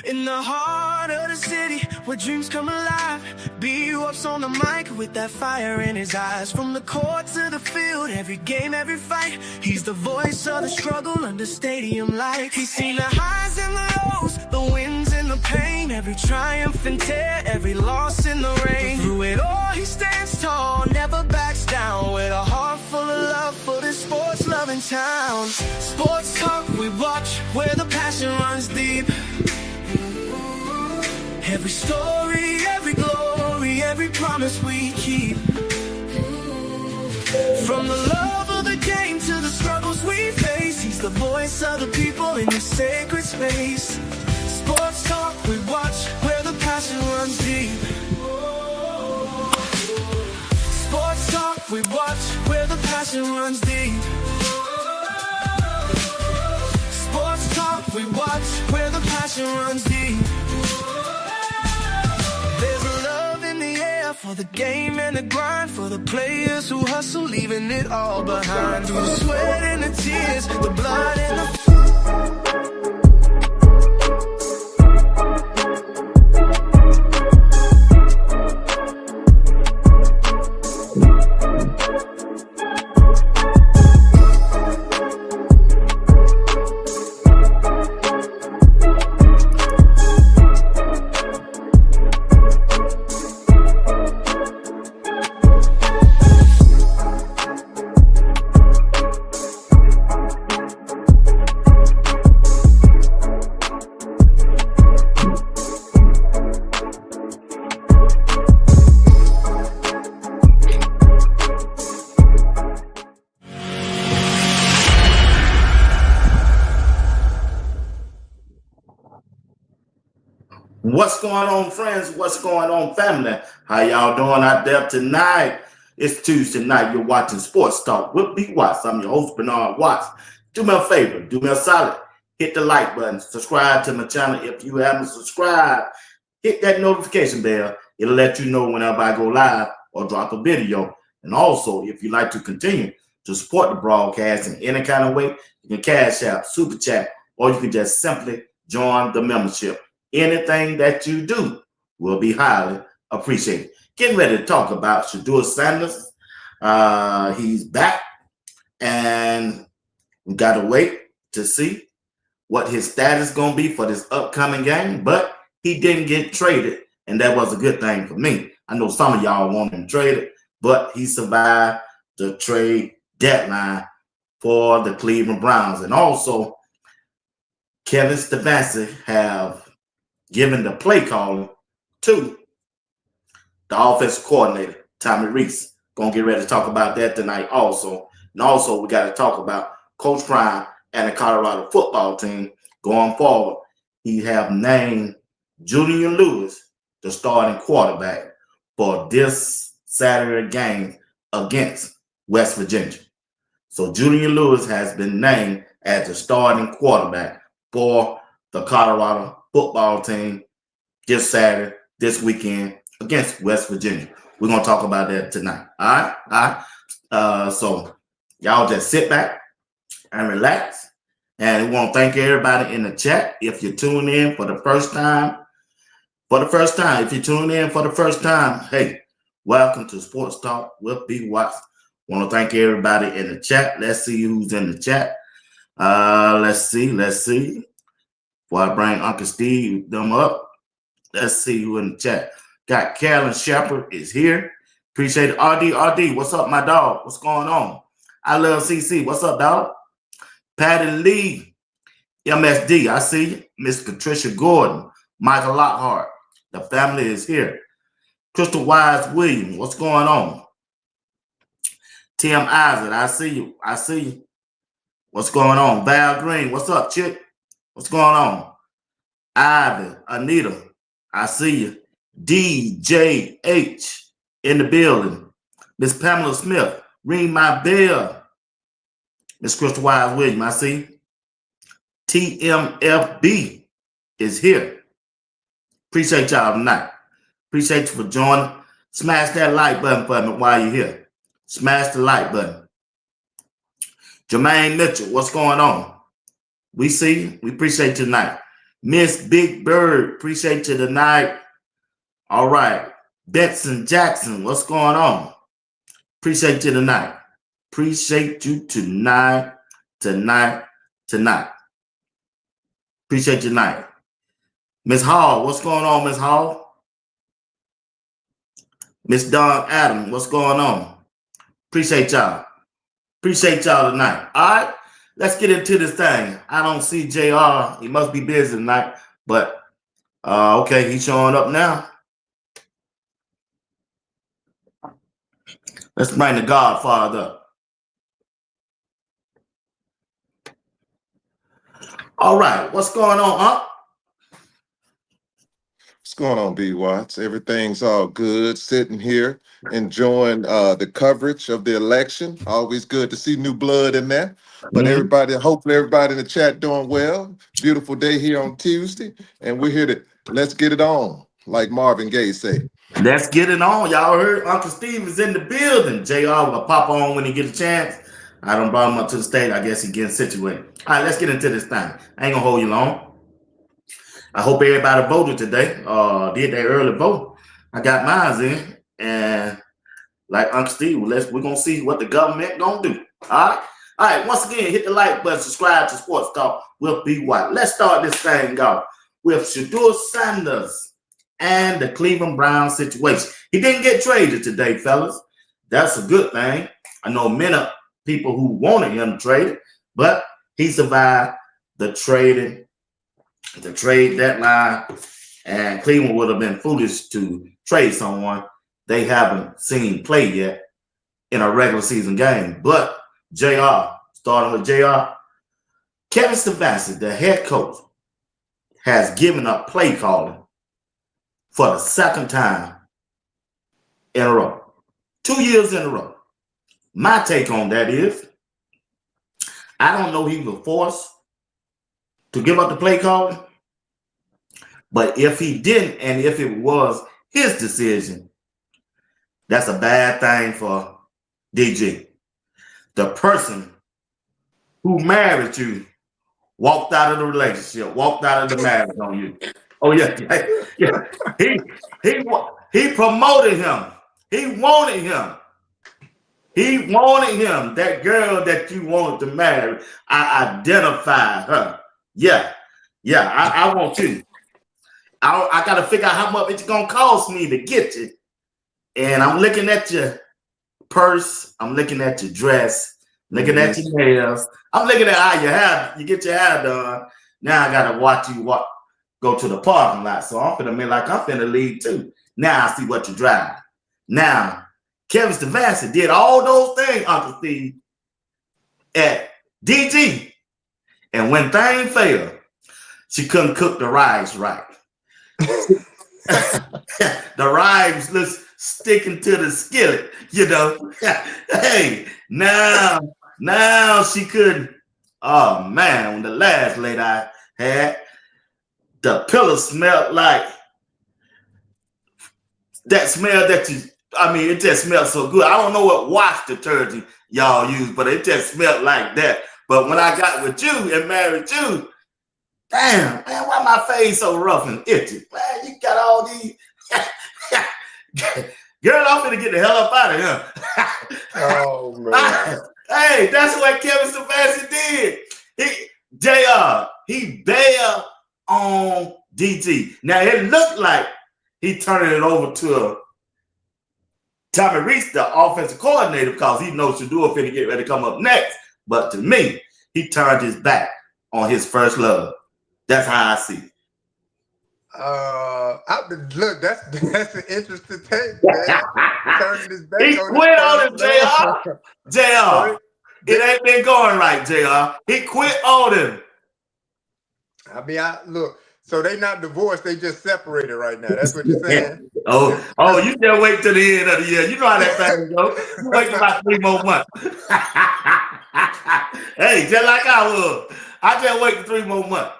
In the heart of the city, where dreams come alive, B-Up's on the mic with that fire in his eyes. From the court to the field, every game, every fight, he's the voice of the struggle under stadium lights. He's seen the highs and the lows, the wins and the pain, every triumph and tear, every loss in the rain. But through it all, he stands tall, never backs down, with a heart full of love for this sports-loving town. Sports talk we watch, where the passion runs deep. Every story, every glory, every promise we keep. From the love of the game to the struggles we face, he's the voice of the people in this sacred space. Sports talk we watch, where the passion runs deep. Sports talk we watch, where the passion runs deep. Sports talk we watch, where the passion runs deep. There's a love in the air for the game and the grind, for the players who hustle, leaving it all behind. Through the sweat and the tears, the blood and the... What's going on, friends? What's going on, family? How y'all doing out there tonight? It's Tuesday night. You're watching Sports Talk with B. Watts. I'm your host, Bernard Watts. Do me a favor. Do me a solid. Hit the like button. Subscribe to my channel if you haven't subscribed. Hit that notification bell. It'll let you know whenever I go live or drop a video. And also, if you like to continue to support the broadcast in any kind of way, you can cash out, super chat, or you can just simply join the membership. Anything that you do will be highly appreciated. Getting ready to talk about Shedeur Sanders. He's back, and we got to wait to see what his status is going to be for this upcoming game. But he didn't get traded, and that was a good thing for me. I know some of y'all want him traded, but he survived the trade deadline for the Cleveland Browns. And also, Kevin Stefanski have given the play calling to the offensive coordinator, Tommy Rees. Gonna get ready to talk about that tonight also. And also, we got to talk about Coach Prime and the Colorado football team going forward. He have named Julian Lewis the starting quarterback for this Saturday game against West Virginia. So Julian Lewis has been named as the starting quarterback for the Colorado football team this Saturday, this weekend against West Virginia. We're going to talk about that tonight. All right. So y'all just sit back and relax. And we want to thank everybody in the chat. If you're tuning in for the first time, if you're tuning in for the first time, hey, welcome to Sports Talk with B. Watts. Want to thank everybody in the chat. Let's see who's in the chat. Let's see. Before I bring Uncle Steve them up, let's see who in the chat. Got Carolyn Shepard is here. Appreciate it. RD, what's up, my dog? What's going on? I love CC. What's up, dog? Patty Lee, MSD, I see you. Miss Patricia Gordon, Michael Lockhart. The family is here. Crystal Wise Williams, what's going on? Tim Isaac, I see you. What's going on? Val Green, what's up, chick? What's going on? Ivy, Anita, I see you. DJH in the building. Miss Pamela Smith, ring my bell. Miss Crystal Wise Williams, I see you. TMFB is here. Appreciate y'all tonight. Appreciate you for joining. Smash that like button for me while you're here. Smash the like button. Jermaine Mitchell, what's going on? We see you. We appreciate you tonight. Miss Big Bird, appreciate you tonight. All right. Betson Jackson, what's going on? Appreciate you tonight. Appreciate you tonight. Appreciate you tonight. Miss Hall, what's going on, Miss Hall? Miss Dawn Adam, what's going on? Appreciate y'all. Appreciate y'all tonight. All right, let's get into this thing. I don't see JR. He must be busy tonight, but okay, he's showing up now. Let's bring the Godfather up. All right, what's going on, huh? What's going on, B. Watts? Everything's all good. Sitting here, enjoying the coverage of the election. Always good to see new blood in there. But everybody, hopefully everybody in the chat doing well. Beautiful day here on Tuesday. And we're here to let's get it on, like Marvin Gaye say. Let's get it on. Y'all heard Uncle Steve is in the building. JR will pop on when he gets a chance. I done brought him up to the stage. I guess he getting situated. All right, let's get into this thing. I ain't gonna hold you long. I hope everybody voted today. Did their early vote. I got mine in, and like Uncle Steve, we're gonna see what the government gonna do. All right. Once again, hit the like button, subscribe to Sports Talk with B. White. Let's start this thing off with Shedeur Sanders and the Cleveland Browns situation. He didn't get traded today, fellas. That's a good thing. I know many people who wanted him traded, but he survived the trade deadline, and Cleveland would have been foolish to trade someone they haven't seen play yet in a regular season game. But JR, starting with JR, Kevin Stefanski, the head coach, has given up play calling for the second time in a row. 2 years in a row. My take on that is, I don't know he was forced to give up the play calling, but if he didn't, and if it was his decision, that's a bad thing for DG. The person who married you walked out of the relationship, walked out of the marriage on you. Oh yeah. He promoted him. He wanted him. He wanted him. That girl that you wanted to marry, I identified her. Yeah, I want you. I got to figure out how much it's going to cost me to get you. And I'm looking at your purse. I'm looking at your dress. Looking at your nails. I'm looking at how you get your hair done. Now I got to watch you go to the parking lot. So I'm finna leave too. Now I see what you drive. Now, Kevin Stefanski did all those things, Uncle Steve, at DG. And when things failed, she couldn't cook the rice right. The rice was sticking to the skillet, you know. Hey, now she couldn't. Oh man, when the last lady I had, the pillow smelled like that smell that it just smelled so good. I don't know what wash detergent y'all use, but it just smelled like that. But when I got with you and married you, damn, man, why my face so rough and itchy? Man, you got all these. Girl, I'm finna get the hell up out of here. Oh, man. Hey, that's what Kevin Stefanski did. He bailed on DT. Now, it looked like he turned it over to Tommy Rees, the offensive coordinator, because he knows Shedeur finna get ready to come up next. But to me, he turned his back on his first love. That's how I see it. Look, that's an interesting take, man. Turning his back he on quit on him, JR. It ain't been going right, JR. He quit on him. I mean, look. So they not divorced; they just separated right now. That's what you're saying. Oh, you just wait till the end of the year. You know how that thing goes. You wait about 3 more months. Hey, just like I was. I just wait 3 more months.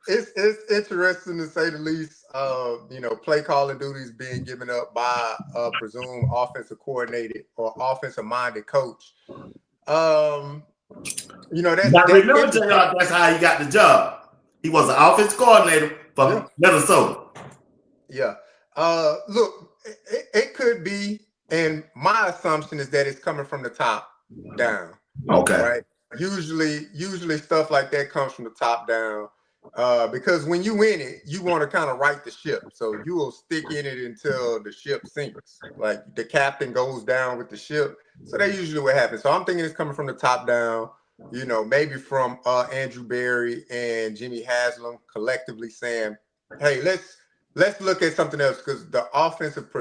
It's interesting to say the least. Play calling duties being given up by presumed offensive coordinator or offensive minded coach. You know, that's Now remember, interesting. JR, that's how he got the job. He was an offense coordinator for Yeah. Minnesota. Yeah. Look, it could be, and my assumption is that it's coming from the top down. Okay. Right. Usually stuff like that comes from the top down. Because when you win it, you want to kind of right the ship. So you will stick in it until the ship sinks. Like the captain goes down with the ship. So that's usually what happens. So I'm thinking it's coming from the top down, you know, maybe from Andrew Berry and Jimmy Haslam collectively saying, hey, let's look at something else, because the offensive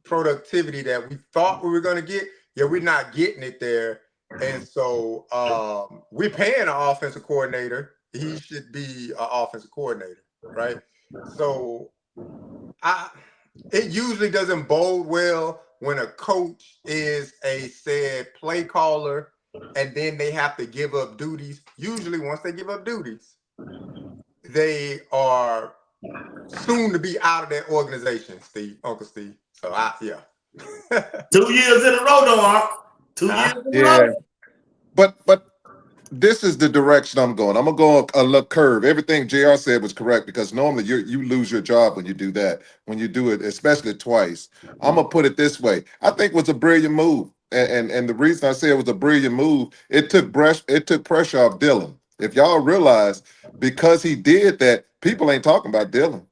productivity that we thought we were going to get, yeah, we're not getting it there. And so we're paying an offensive coordinator. He should be an offensive coordinator, right? So it usually doesn't bode well when a coach is a said play caller and then they have to give up duties. Usually once they give up duties, they are soon to be out of that organization, Uncle Steve. So yeah. 2 years in a row, though, Mark. 2 years in a row. But this is the direction I'm going. I'm gonna go a little curve. Everything JR said was correct, because normally you lose your job when you do that. When you do it, especially twice. I'm gonna put it this way. I think it was a brilliant move. And the reason I say it was a brilliant move, it took pressure off Dylan. If y'all realize, because he did that, people ain't talking about Dylan.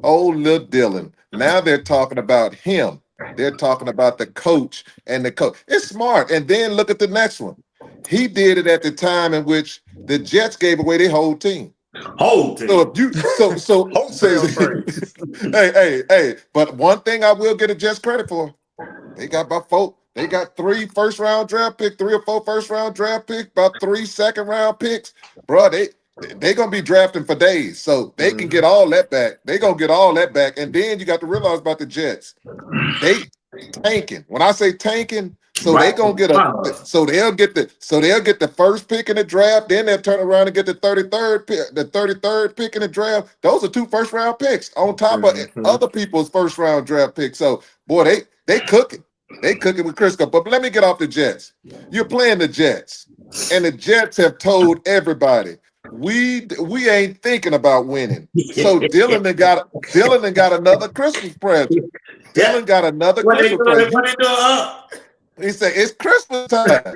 Oh, little Dylan. Now they're talking about him. They're talking about the coach and the coach. It's smart. And then look at the next one. He did it at the time in which the Jets gave away their whole team. Whole team. So if you hey, but one thing I will get a Jets credit for, they got about 4. They got 3 first-round draft picks, 3 or 4 first-round draft picks, about 3 second-round picks. Bro, they gonna be drafting for days, so they can get all that back. They gonna get all that back, and then you got to realize about the Jets. They tanking. When I say tanking, so Right. they gonna get they'll get the first pick in the draft. Then they'll turn around and get the 33rd pick in the draft. Those are 2 first-round picks on top of other people's first-round draft picks. So boy, they cooking. They cooking with Crisco. But let me get off the Jets. You're playing the Jets, and the Jets have told everybody, we ain't thinking about winning. So Dylan done got another Christmas present. Dylan got another Christmas present. What they doing? He said, it's Christmas time.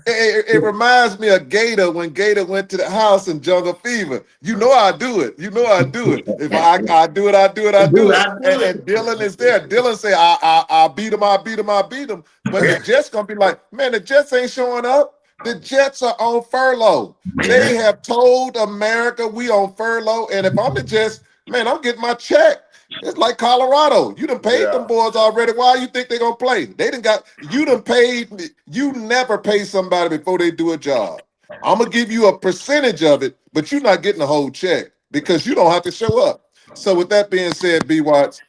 It reminds me of Gator, when Gator went to the house in Jungle Fever. You know I do it. You know I do it. If I do it. And Dylan is there. Dylan say, I beat him, I beat him, I beat him. But the Jets gonna be like, man, the Jets ain't showing up. The Jets are on furlough. They have told America we on furlough. And if I'm the Jets, man, I'm getting my check. It's like Colorado. You done paid them boys already. Why you think they gonna play? They done got you done paid. You never pay somebody before they do a job. I'm gonna give you a percentage of it, but you're not getting a whole check because you don't have to show up. So with that being said, B Watts,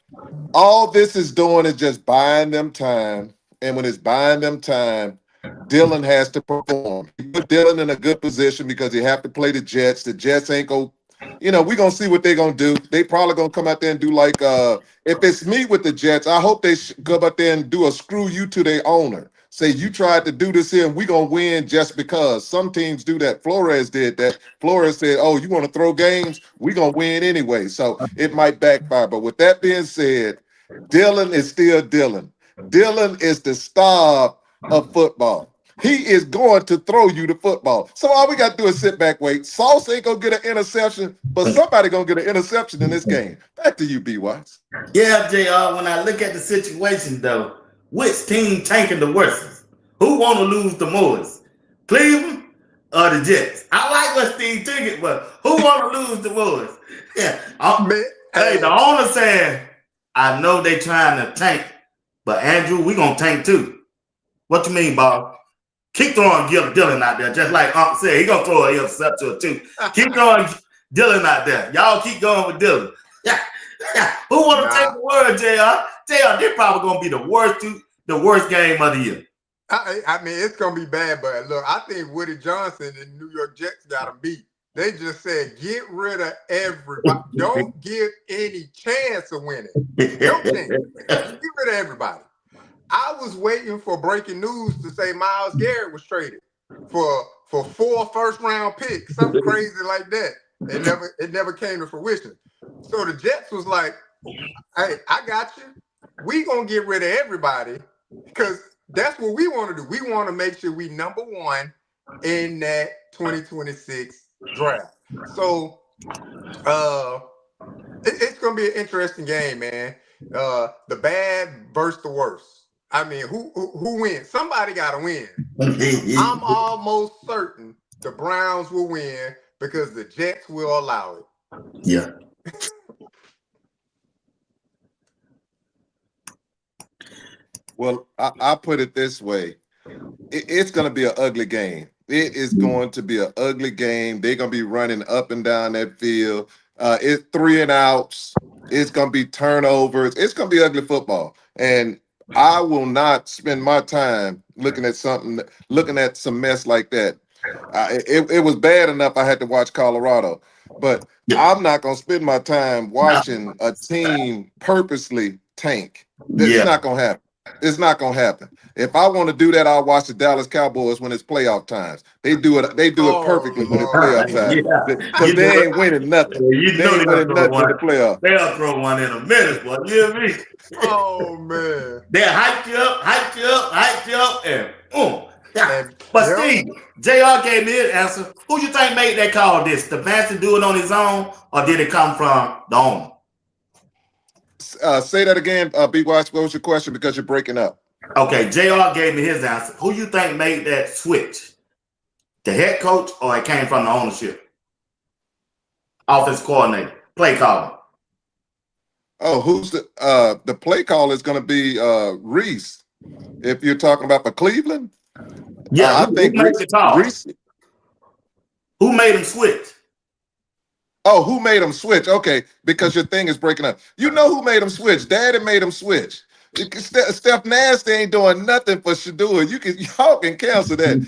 all this is doing is just buying them time. And when it's buying them time, Dylan has to perform. He put Dylan in a good position because he have to play the Jets. The Jets ain't go. We're going to see what they're going to do. They probably going to come out there and do like, if it's me with the Jets, I hope they come out there and do a screw you to their owner. Say, you tried to do this here and we're going to win just because. Some teams do that. Flores did that. Flores said, oh, you want to throw games? We're going to win anyway. So it might backfire. But with that being said, Dylan is still Dylan. Dylan is the star of football. He is going to throw you the football. So all we got to do is sit back, wait. Sauce ain't going to get an interception, but somebody going to get an interception in this game. Back to you, B. Watts. Yeah, JR, when I look at the situation, though, which team tanking the worst? Who want to lose the most? Cleveland or the Jets? I like what Steve thinking, but who want to lose the most? Yeah. Hey, the owner saying, I know they trying to tank, but Andrew, we going to tank too. What you mean, Bob? Keep throwing Dylan out there, just like Unc said. He gonna throw an interception too. Keep throwing Dylan out there. Y'all keep going with Dylan. Yeah. Who want to take the word, JR? JR, they're probably gonna be the worst game of the year. I mean, it's gonna be bad, but look, I think Woody Johnson and New York Jets got him beat. They just said, get rid of everybody. Don't give any chance of winning. No chance. Get rid of everybody. I was waiting for breaking news to say Myles Garrett was traded for 4 first-round picks, something crazy like that. It never came to fruition. So the Jets was like, "Hey, I got you. We gonna get rid of everybody because that's what we want to do. We want to make sure we number one in that 2026 draft." So it's gonna be an interesting game, man. The bad versus the worst. I mean, who wins? Somebody got to win. I'm almost certain the Browns will win because the Jets will allow it. Yeah. Well, I put it this way. It's going to be an ugly game. It is going to be an ugly game. They're going to be running up and down that field. It's 3 and outs. It's going to be turnovers. It's going to be ugly football. And I will not spend my time looking at some mess like that. It was bad enough I had to watch Colorado, but I'm not going to spend my time watching a team purposely tank. It's not going to happen. It's not going to happen. If I want to do that, I'll watch the Dallas Cowboys when it's playoff times. They do it perfectly when it's playoff time. Because they ain't winning nothing. They ain't winning nothing in the playoffs. They'll throw one in a minute, boy. You hear me? Oh man. They'll hype you up, and boom. Yeah. But Steve, JR gave me his answer. Who you think made that call? Did Stefanski do it on his own, or did it come from the owner? Say that again, B-Watch. What was your question? Because you're breaking up. Okay, JR gave me his answer. Who you think made that switch? The head coach, or it came from the ownership? Offense coordinator, play caller. Oh, who's the play caller is going to be Rees. If you're talking about for Cleveland, yeah, I think Rees. Who made him switch? Oh, who made him switch? Okay, because your thing is breaking up. You know who made him switch? Daddy made him switch. Steph Nasty ain't doing nothing for Shedeur. Y'all can cancel that.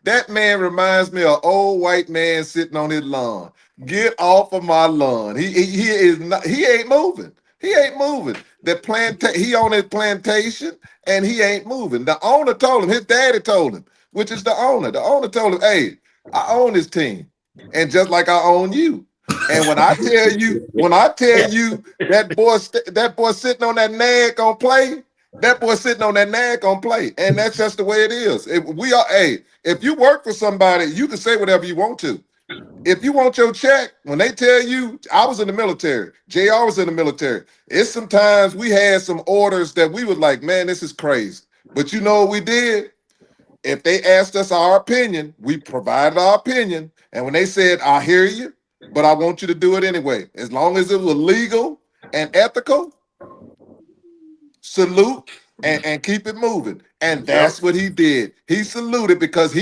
That man reminds me of an old white man sitting on his lawn. Get off of my lawn. He ain't moving. He ain't moving. He on his plantation and he ain't moving. The owner told him, his daddy told him, which is the owner. The owner told him, hey, I own this team. And just like I own you. And when I tell you that boy sitting on that nag gonna play, that boy sitting on that nag gonna play. And that's just the way it is. If you work for somebody, you can say whatever you want to. If you want your check, when they tell you, I was in the military, JR was in the military. It's sometimes we had some orders that we was like, man, this is crazy. But you know what we did? If they asked us our opinion, we provided our opinion. And when they said, I hear you, but I want you to do it anyway, as long as it was legal and ethical, salute and keep it moving. And that's what he did. He saluted because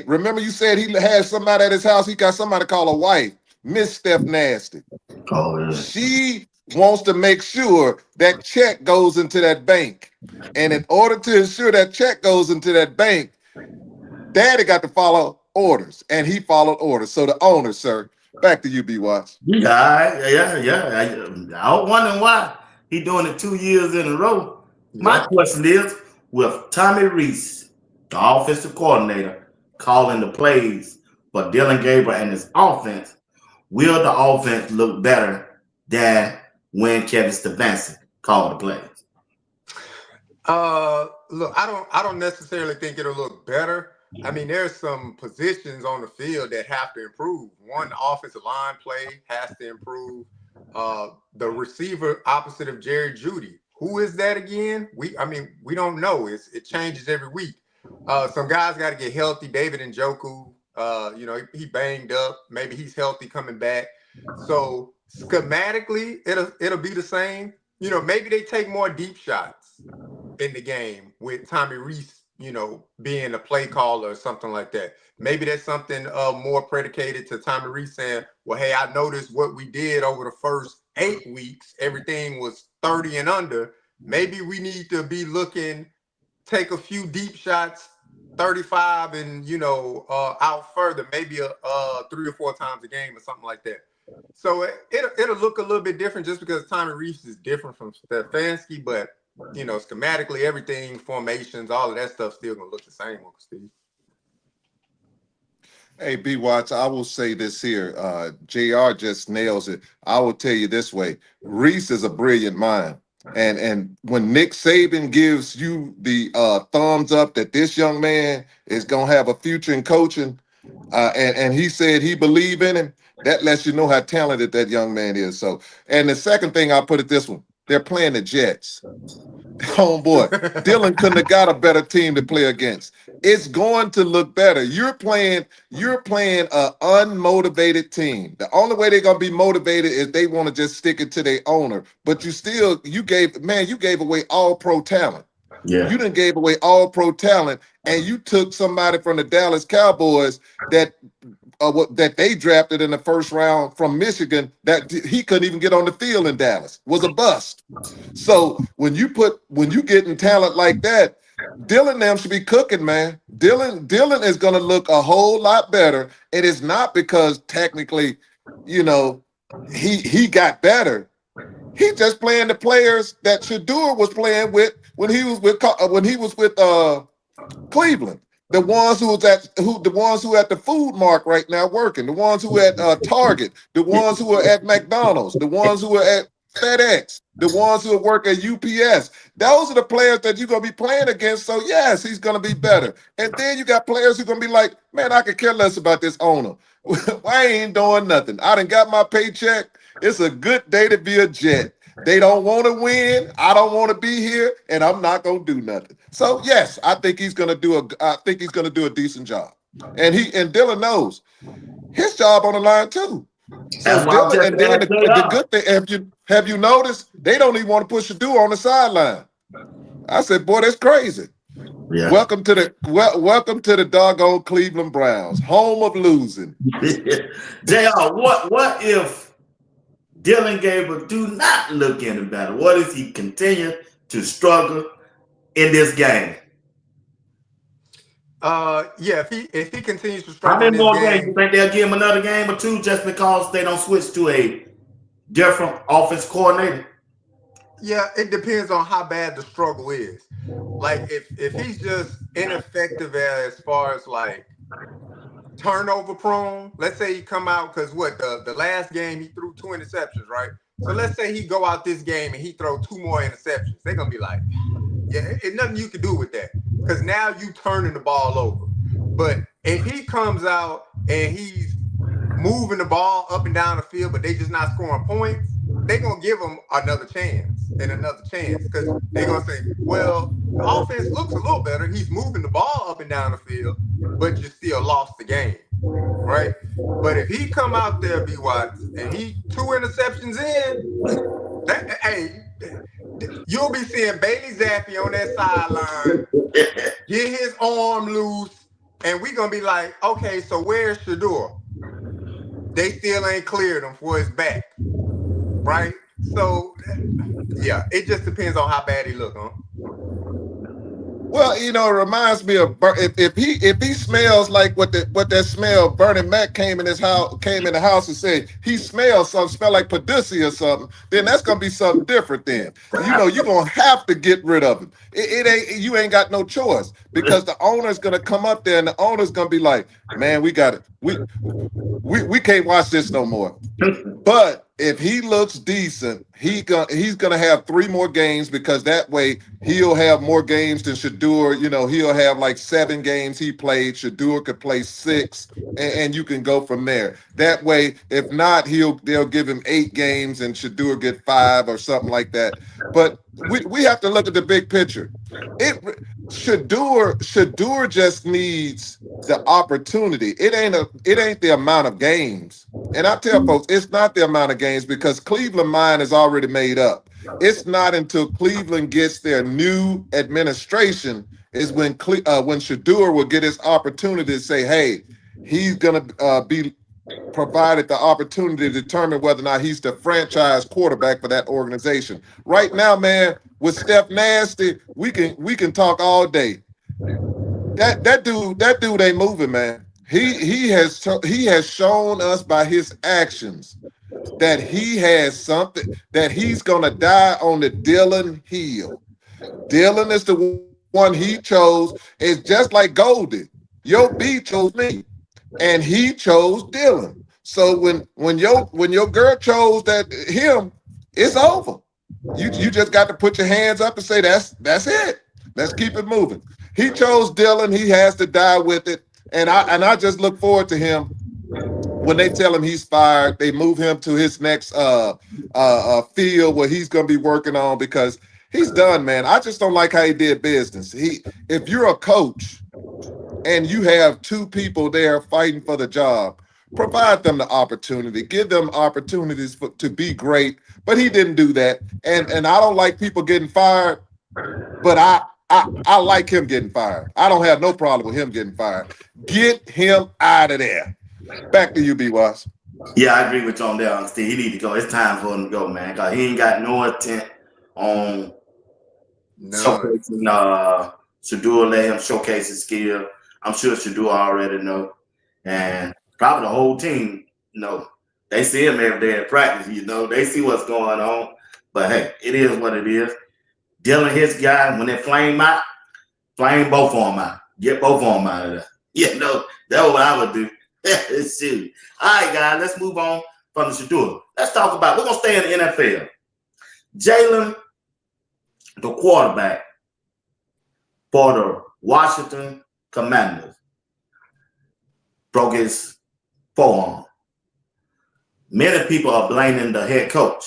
remember you said he had somebody at his house, he got somebody called a wife, Miss Steph Nasty. Oh, yeah. She wants to make sure that check goes into that bank. And in order to ensure that check goes into that bank, Daddy got to follow orders, and he followed orders. So the owner, sir, back to you, B-Watch. Yeah. I was wondering why he doing it 2 years in a row. My question is, with Tommy Rees, the offensive coordinator, calling the plays for Dylan Gabriel and his offense, will the offense look better than when Kevin Stefanski called the plays? Look, I don't necessarily think it'll look better. I mean, there's some positions on the field that have to improve. One, the offensive line play has to improve. The receiver opposite of Jerry Jeudy, who is that again? We don't know. It changes every week. Some guys got to get healthy. David Njoku, he banged up. Maybe he's healthy coming back. So schematically, it'll be the same. Maybe they take more deep shots in the game with Tommy Rees, being a play caller or something like that. Maybe that's something more predicated to Tommy Rees saying, well, hey, I noticed what we did over the first 8 weeks. Everything was 30 and under. Maybe we need to be take a few deep shots, 35 and, out further, maybe 3 or 4 times a game or something like that. So it'll look a little bit different just because Tommy Rees is different from Stefanski, but schematically, everything, formations, all of that stuff still gonna look the same, Uncle Steve. Hey, B Watts, I will say this here. JR just nails it. I will tell you this way. Rees is a brilliant mind. And when Nick Saban gives you the thumbs up that this young man is gonna have a future in coaching, and he said he believe in him, that lets you know how talented that young man is. So, and the second thing I'll put it this one: they're playing the Jets. Homeboy, Dylan couldn't have got a better team to play against. It's going to look better. You're playing an unmotivated team. The only way they're gonna be motivated is they want to just stick it to their owner. But you gave away all pro talent. Yeah. You done gave away all pro talent, and you took somebody from the Dallas Cowboys that they drafted in the first round from Michigan that he couldn't even get on the field in Dallas, was a bust. So when you getting talent like that, Dylan them should be cooking, man. Dylan is going to look a whole lot better. It is not because technically, he got better. He just playing the players that Shedeur was playing with when he was with Cleveland. The ones who at the food mark right now working, the ones who at Target, the ones who are at McDonald's, the ones who are at FedEx, the ones who work at UPS. Those are the players that you're gonna be playing against. So yes, he's gonna be better. And then you got players who are gonna be like, man, I could care less about this owner. I ain't doing nothing. I done got my paycheck. It's a good day to be a Jet. They don't want to win. I don't want to be here, and I'm not gonna do nothing. So yes, I think he's gonna do a decent job. And Dylan knows his job on the line too. So Dylan, and then the good thing, have you noticed they don't even want to push Shedeur on the sideline? I said, boy, that's crazy. Yeah. Welcome to the doggone Cleveland Browns, home of losing. JR, what if Dylan Gabriel do not look any better? What if he continue to struggle in this game? If he continues to struggle. How many more games? You think they'll give him another game or two just because they don't switch to a different offense coordinator? Yeah, it depends on how bad the struggle is. Like if he's just ineffective as far as like turnover prone, let's say he come out because the last game he threw 2 interceptions, right? So let's say he go out this game and he throw 2 more interceptions. They're gonna be like, yeah, it's nothing you can do with that because now you turning the ball over. But if he comes out and he's moving the ball up and down the field, but they just not scoring points, they're gonna give him another chance and another chance because they're gonna say, well, the offense looks a little better. He's moving the ball up and down the field, but you still lost the game, right? But if he come out there, B. Watts, and he 2 interceptions in, you'll be seeing Bailey Zappi on that sideline, get his arm loose, and we're gonna be like, okay, so where's Shedeur? They still ain't cleared him for his back, right? So, yeah, it just depends on how bad he look, huh? Well, it reminds me of if he smells like what that smell. Bernie Mac came in the house and said he smells something, smell like Paducey or something. Then that's gonna be something different. Then you're gonna have to get rid of him. You ain't got no choice because the owner's gonna come up there and the owner's gonna be like, man, we got it. We can't watch this no more. But if he looks decent, he's gonna have 3 more games because that way he'll have more games than Shedeur. He'll have like 7 games he played. Shedeur could play 6, and you can go from there. That way, if not, they'll give him 8 games and Shedeur get 5 or something like that. But we have to look at the big picture. Shedeur just needs the opportunity. It ain't the amount of games. And I tell folks, it's not the amount of games because Cleveland mind is already made up. It's not until Cleveland gets their new administration is when Shedeur will get his opportunity to say, hey, he's going to be provided the opportunity to determine whether or not he's the franchise quarterback for that organization. Right now, man, with Steph Nasty, we can talk all day. That dude ain't moving, man. He has shown us by his actions that he has something, that he's gonna die on the Dylan hill. Dylan is the one he chose. It's just like Goldie. Your B chose me, and he chose Dylan. So when your girl chose that him, it's over. You just got to put your hands up and say that's it. Let's keep it moving. He chose Dylan. He has to die with it, and I just look forward to him when they tell him he's fired. They move him to his next field where he's going to be working on because he's done, man. I just don't like how he did business. If you're a coach and you have two people there fighting for the job, provide them the opportunity, give them opportunities to be great. But he didn't do that, and I don't like people getting fired, but I like him getting fired. I don't have no problem with him getting fired. Get him out of there. Back to you, B. Watts. Yeah, I agree with you on that. Steve, he need to go. It's time for him to go, man. Cause he ain't got no intent on showcasing. Shedeur let him showcase his skill. I'm sure Shedeur already know, and probably the whole team know. They see him every day at practice. They see what's going on. But hey, it is what it is. Dylan, his guy, when they flame out, flame both of them out. Get both of them out of there. That's what I would do. Shoot. All right, guys, let's move on from the Shedeur. Let's talk about, we're going to stay in the NFL. Jalen, the quarterback for the Washington Commanders, broke his forearm. Many people are blaming the head coach.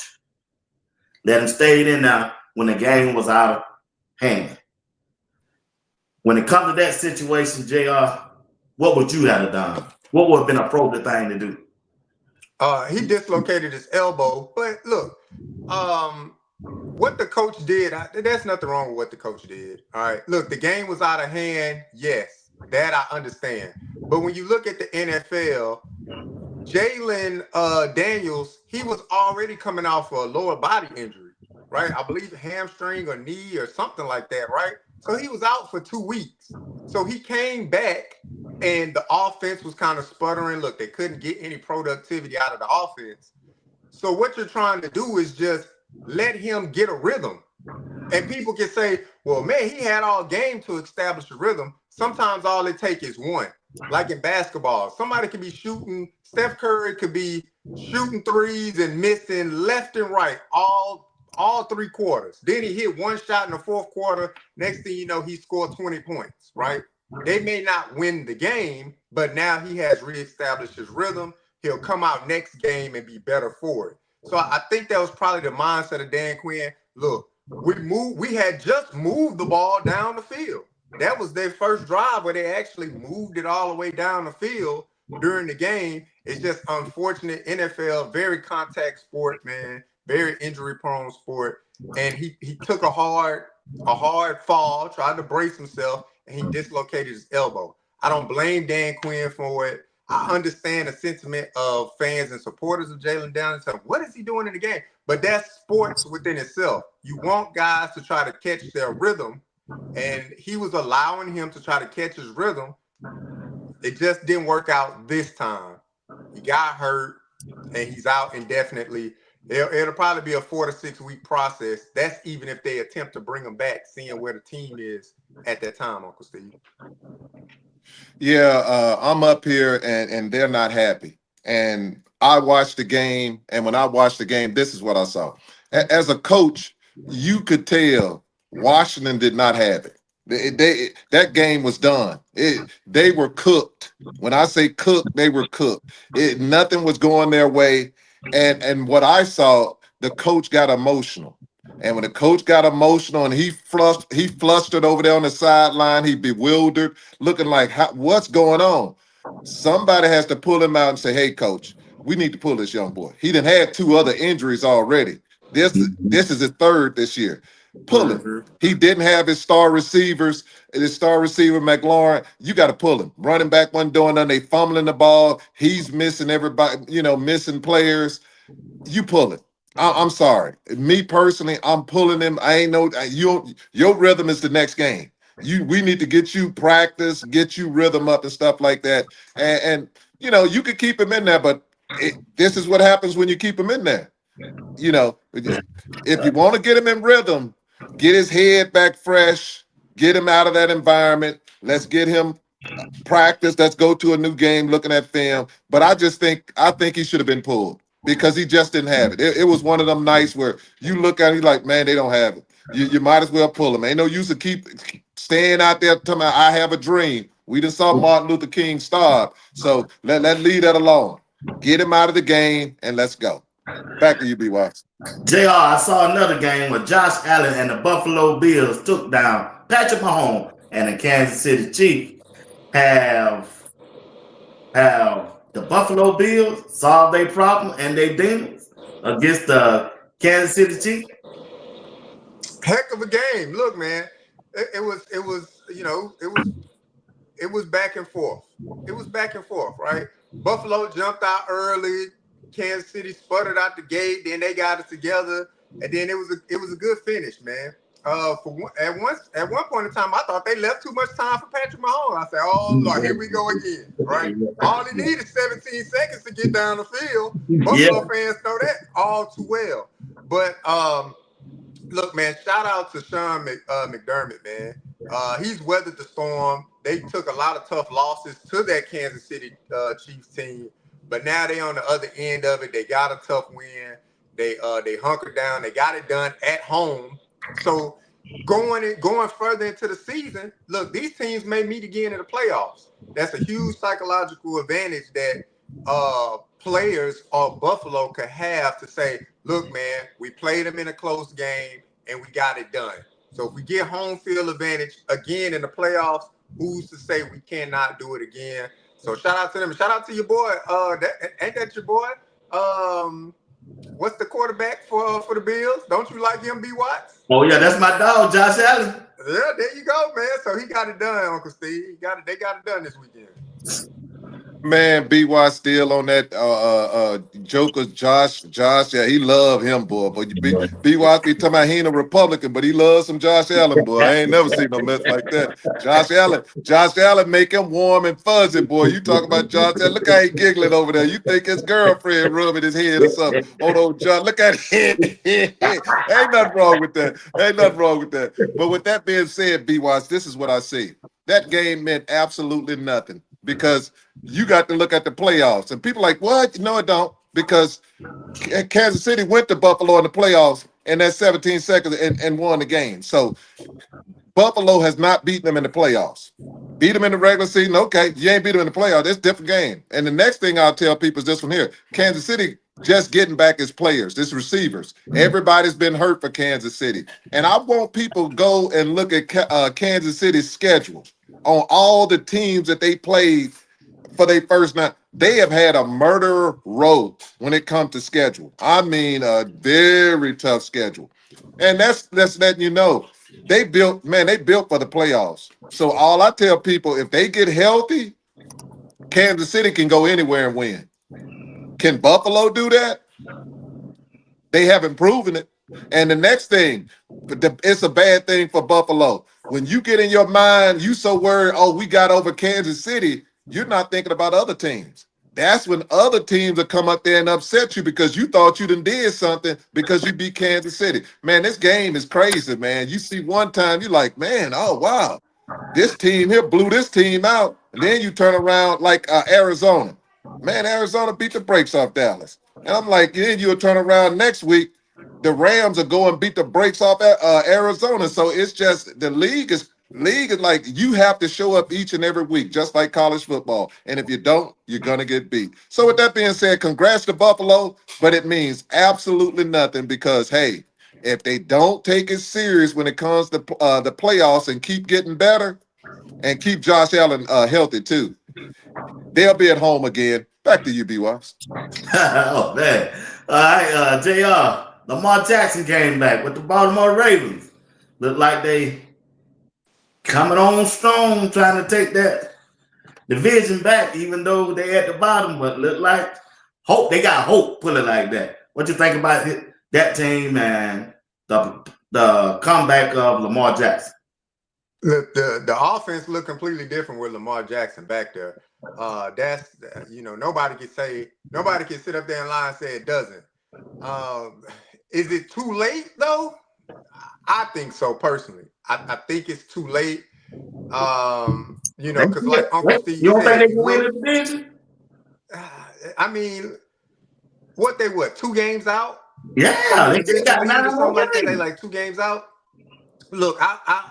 Let him stay in there when the game was out of hand. When it comes to that situation, JR, what would you have done? What would have been an appropriate thing to do? He dislocated his elbow, but look, what the coach did, there's nothing wrong with what the coach did. All right, look, the game was out of hand. Yes, that I understand. But when you look at the NFL, Jalen Daniels, he was already coming off a lower body injury, right? I believe hamstring or knee or something like that, right? So he was out for 2 weeks. So he came back and the offense was kind of sputtering. Look, they couldn't get any productivity out of the offense. So what you're trying to do is just let him get a rhythm. And people can say, well, man, he had all game to establish a rhythm. Sometimes all it takes is one. Like in basketball, somebody could be shooting, Steph Curry could be shooting threes and missing left and right all 3 quarters. Then he hit one shot in the 4th quarter. Next thing you know, he scored 20 points, right? They may not win the game, but now he has reestablished his rhythm. He'll come out next game and be better for it. So I think that was probably the mindset of Dan Quinn. Look, we had just moved the ball down the field. That was their first drive where they actually moved it all the way down the field during the game. It's just unfortunate. NFL, very contact sport, man, very injury prone sport. And he took a hard fall, tried to brace himself, and he dislocated his elbow. I don't blame Dan Quinn for it. I understand the sentiment of fans and supporters of Jalen Daniels. What is he doing in the game? But that's sports within itself. You want guys to try to catch their rhythm, and he was allowing him to try to catch his rhythm. It just didn't work out this time. He got hurt, and he's out indefinitely. It'll probably be a 4 to 6 week process. That's even if they attempt to bring him back, seeing where the team is at that time, Uncle Steve. Yeah, I'm up here and they're not happy. And I watched the game, and when I watched the game, this is what I saw. As a coach, you could tell Washington did not have it. That game was done. They were cooked. When I say cooked, they were cooked. Nothing was going their way. And what I saw, the coach got emotional. And when the coach got emotional and he flustered over there on the sideline, he bewildered, looking like, what's going on? Somebody has to pull him out and say, hey, coach, we need to pull this young boy. He done had 2 other injuries already. This is his 3rd this year. Pull him. He didn't have his star receivers. His star receiver, McLaurin, you got to pull him. Running back wasn't doing nothing. They fumbling the ball. He's missing everybody, missing players. You pull it. I'm sorry. Me personally, I'm pulling him. I ain't no your rhythm is the next game. We need to get you practice, get you rhythm up and stuff like that. And you could keep him in there, but this is what happens when you keep him in there. You know, if you want to get him in rhythm, get his head back fresh, get him out of that environment. Let's get him practice. Let's go to a new game looking at film. But I think he should have been pulled because he just didn't have it. It was one of them nights where you look at it, you're like, man, they don't have it. You might as well pull him. Ain't no use to keep staying out there talking about I have a dream. We just saw Martin Luther King starve. So let leave that alone. Get him out of the game and let's go. Back to you, B. Watts. JR, I saw another game where Josh Allen and the Buffalo Bills took down Patrick Mahomes and the Kansas City Chiefs. Have the Buffalo Bills solved their problem and their demons against the Kansas City Chiefs? Heck of a game. Look, man, it was back and forth. It was back and forth, right? Buffalo jumped out early. Kansas City sputtered out the gate. Then they got it together, and then it was a good finish, man. At one point in time, I thought they left too much time for Patrick Mahomes. I said, "Oh Lord, here we go again!" Right? All he needed 17 seconds to get down the field. Buffalo fans know that all too well. But look, man, shout out to Sean McDermott, man. He's weathered the storm. They took a lot of tough losses to that Kansas City Chiefs team, but now they on the other end of it. They got a tough win. They hunkered down. They got it done at home. So going further into the season, look, these teams may meet again in the playoffs. That's a huge psychological advantage that players of Buffalo could have to say, look, man, we played them in a close game and we got it done. So if we get home field advantage again in the playoffs, who's to say we cannot do it again? So shout out to them. Shout out to your boy. Ain't that your boy? What's the quarterback for the Bills? Don't you like him, B. Watts? Oh yeah, that's my dog, Josh Allen. Yeah, there you go, man. So he got it done, Uncle Steve. They got it done this weekend. Man, BY still on that Joker, Josh. Yeah, he love him, boy. But BY be talking about he ain't a Republican, but he loves some Josh Allen, boy. I ain't never seen no mess like that. Josh Allen make him warm and fuzzy, boy. You talk about Josh Allen. Look how he giggling over there. You think his girlfriend rubbing his head or something. Oh, no, John, look at him. Ain't nothing wrong with that. But with that being said, BY, this is what I see. That game meant absolutely nothing. Because you got to look at the playoffs. And people are like, what? No, it don't. Because Kansas City went to Buffalo in the playoffs in that 17 seconds and won the game. So Buffalo has not beaten them in the playoffs. Beat them in the regular season, okay. You ain't beat them in the playoffs. That's a different game. And the next thing I'll tell people is this one here. Kansas City just getting back its players, its receivers. Everybody's been hurt for Kansas City. And I want people to go and look at Kansas City's schedule on all the teams that they played for their first night. They have had a murder road when it comes to schedule. I mean, a very tough schedule. And that's letting you know. They built for the playoffs. So all I tell people, if they get healthy, Kansas City can go anywhere and win. Can Buffalo do that? They haven't proven it. And the next thing, it's a bad thing for Buffalo. When you get in your mind, you so worried, oh, we got over Kansas City, you're not thinking about other teams. That's when other teams will come up there and upset you because you thought you done did something because you beat Kansas City. Man, this game is crazy, man. You see one time, you're like, man, oh, wow. This team here blew this team out. And then you turn around like Arizona. Man, Arizona beat the brakes off Dallas. And I'm like, then you'll turn around next week. The Rams are going beat the brakes off Arizona. So it's just the league is like you have to show up each and every week, just like college football. And if you don't, you're going to get beat. So with that being said, congrats to Buffalo, but it means absolutely nothing because, hey, if they don't take it serious when it comes to the playoffs and keep getting better and keep Josh Allen healthy too, they'll be at home again. Back to you, B-Wise. Oh, man. All right, JR. Lamar Jackson came back with the Baltimore Ravens. Look like they coming on strong, trying to take that division back, even though they at the bottom. But look like hope. They got hope, put it like that. What you think about that team and the comeback of Lamar Jackson? Look, the offense looked completely different with Lamar Jackson back there. That's nobody can sit up there and lie and say it doesn't. Is it too late though? I think so personally. I think it's too late. Because like Uncle Steve You don't think said, they you can win look. the division? I mean, 2 games out from Yeah, the they still division got lead or 9 more something like that? They games. like 2 games out. Look, I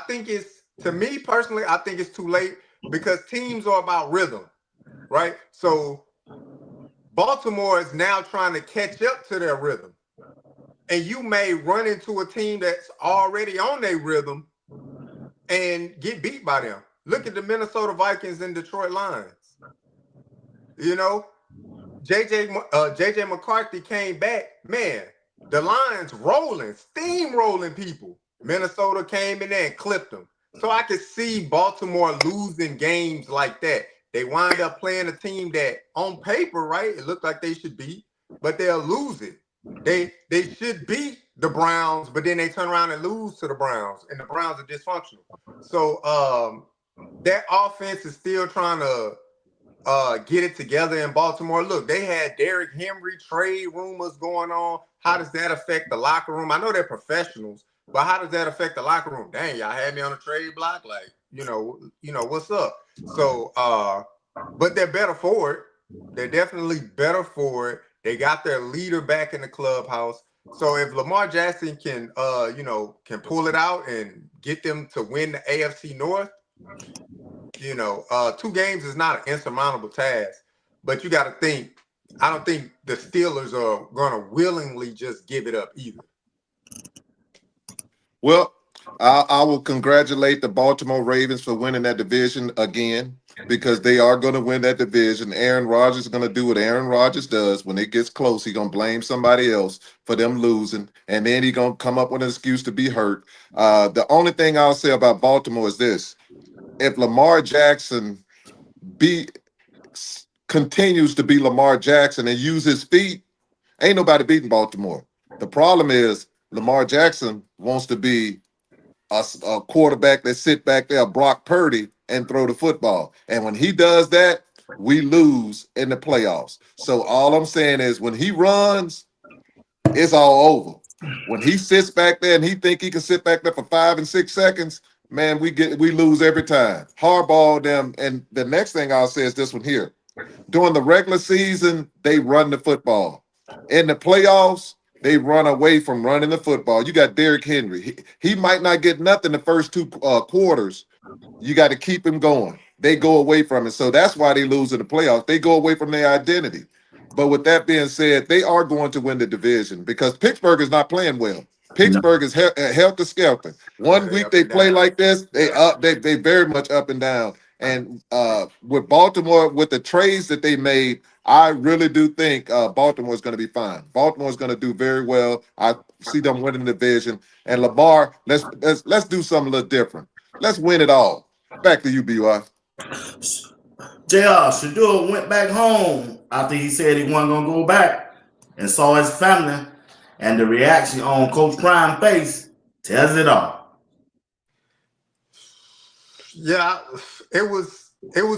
think it's, to me personally, I think it's too late because teams are about rhythm, right? So Baltimore is now trying to catch up to their rhythm. And you may run into a team that's already on their rhythm and get beat by them. Look at the Minnesota Vikings and Detroit Lions. JJ McCarthy came back. Man, the Lions steamrolling people. Minnesota came in there and clipped them. So I could see Baltimore losing games like that. They wind up playing a team that on paper, right, it looked like they should beat, but they'll lose it. They should beat the Browns, but then they turn around and lose to the Browns, and the Browns are dysfunctional. So that offense is still trying to get it together in Baltimore. Look, they had Derrick Henry trade rumors going on. How does that affect the locker room? I know they're professionals, but how does that affect the locker room? Dang, y'all had me on a trade block. Like, what's up? So, but they're better for it. They're definitely better for it. They got their leader back in the clubhouse. So if Lamar Jackson can pull it out and get them to win the AFC North, 2 games is not an insurmountable task, but you got to think, I don't think the Steelers are going to willingly just give it up either. Well, I will congratulate the Baltimore Ravens for winning that division again, because they are going to win that division. Aaron Rodgers is going to do what Aaron Rodgers does. When it gets close, he's going to blame somebody else for them losing, and then he's going to come up with an excuse to be hurt. The only thing I'll say about Baltimore is this. If Lamar Jackson continues to be Lamar Jackson and use his feet, ain't nobody beating Baltimore. The problem is Lamar Jackson wants to be a quarterback that sit back there, Brock Purdy, and throw the football. And when he does that, we lose in the playoffs. So all I'm saying is when he runs, it's all over. When he sits back there and he think he can sit back there for 5 and 6 seconds, man, we lose every time. Hardball them. And the next thing I'll say is this one here. During the regular season, they run the football. In the playoffs, they run away from running the football. You got Derrick Henry. He might not get nothing the first 2 quarters. You got to keep him going. They go away from it. So that's why they lose in the playoffs. They go away from their identity. But with that being said, they are going to win the division because Pittsburgh is not playing well. Pittsburgh is helter skelter. One week they play like this, they very much up and down. And with Baltimore, with the trades that they made, I really do think Baltimore is going to be fine. Baltimore is going to do very well. I see them winning the division. And Lamar, let's do something a little different. Let's win it all. Back to you, BY. JR, Shedeur went back home after he said he wasn't going to go back and saw his family, and the reaction on Coach Prime's face tells it all. Yeah, it was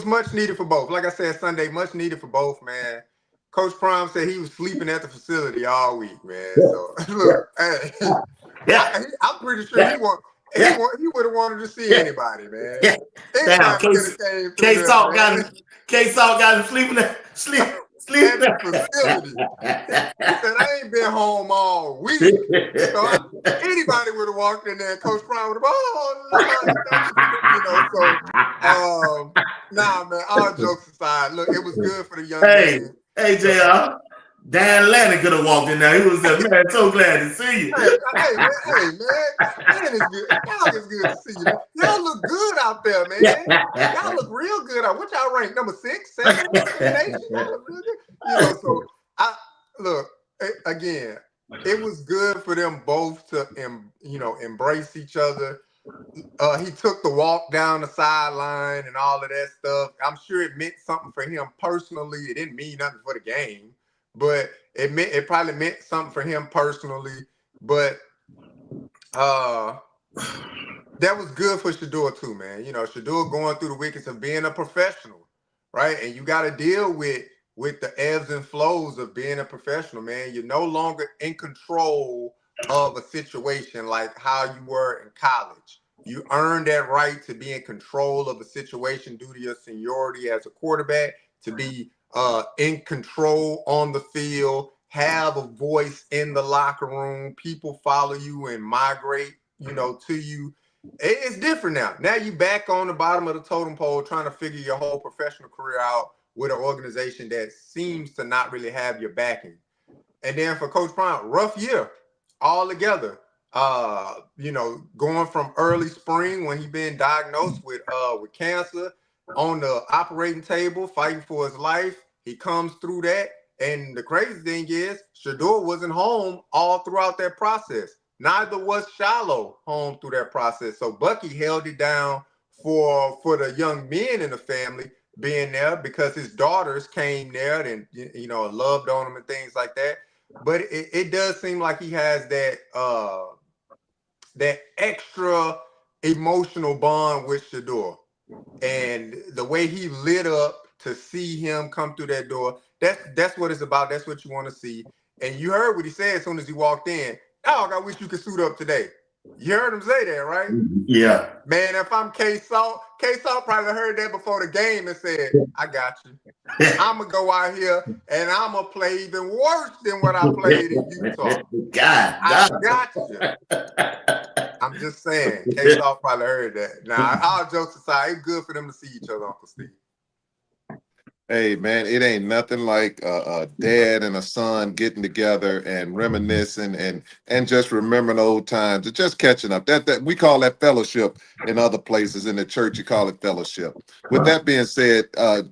much needed for both. Like I said Sunday, much needed for both, man. Coach Prime said he was sleeping at the facility all week, man. So look, hey, I'm pretty sure he would have wanted to see anybody, man. Yeah. Damn, K-Salt got him sleeping at the facility. He said, I ain't been home all week. So anybody would have walked in there and Coach Prime would have, nah, man, all jokes aside, look, it was good for the young man. Hey, JR. Dan Lanning could have walked in there. He was like, man, so glad to see you. Hey, man, Dan is good. Y'all is good to see you. Y'all look good out there, man. Y'all look real good. What y'all rank? Number 6, 7 in the nation? Y'all look real good. So again, it was good for them both to embrace each other. He took the walk down the sideline and all of that stuff. I'm sure it meant something for him personally. It didn't mean nothing for the game, but it probably meant something for him personally. But that was good for Shedeur too, man. You know, Shedeur going through the wickets of being a professional, right? And you got to deal with the ebbs and flows of being a professional, man. You're no longer in control of a situation like how you were in college. You earned that right to be in control of a situation due to your seniority as a quarterback, to be in control on the field, have a voice in the locker room. People follow you and migrate, you know, to you. It's different now. Now you back on the bottom of the totem pole trying to figure your whole professional career out with an organization that seems to not really have your backing. And then for Coach Prime, rough year altogether. You know, going from early spring when he been diagnosed with cancer, on the operating table, fighting for his life. He comes through that. And the crazy thing is, Shedeur wasn't home all throughout that process. Neither was Shiloh home through that process. So Bucky held it down for the young men in the family being there because his daughters came there and, you know, loved on him and things like that. But it does seem like he has that extra emotional bond with Shedeur. And the way he lit up to see him come through that door, that's what it's about. That's what you want to see. And you heard what he said as soon as he walked in. Dog, I wish you could suit up today. You heard him say that, right? Yeah. Man, if I'm K-Salt probably heard that before the game and said, I got you. I'm going to go out here and I'm going to play even worse than what I played in Utah. I got you. I'm just saying, K-Salt probably heard that. Now, all jokes aside, it's good for them to see each other, Uncle Steve. Hey, man, it ain't nothing like a dad and a son getting together and reminiscing and just remembering old times and just catching up. That we call that fellowship in other places. In the church, you call it fellowship. With that being said,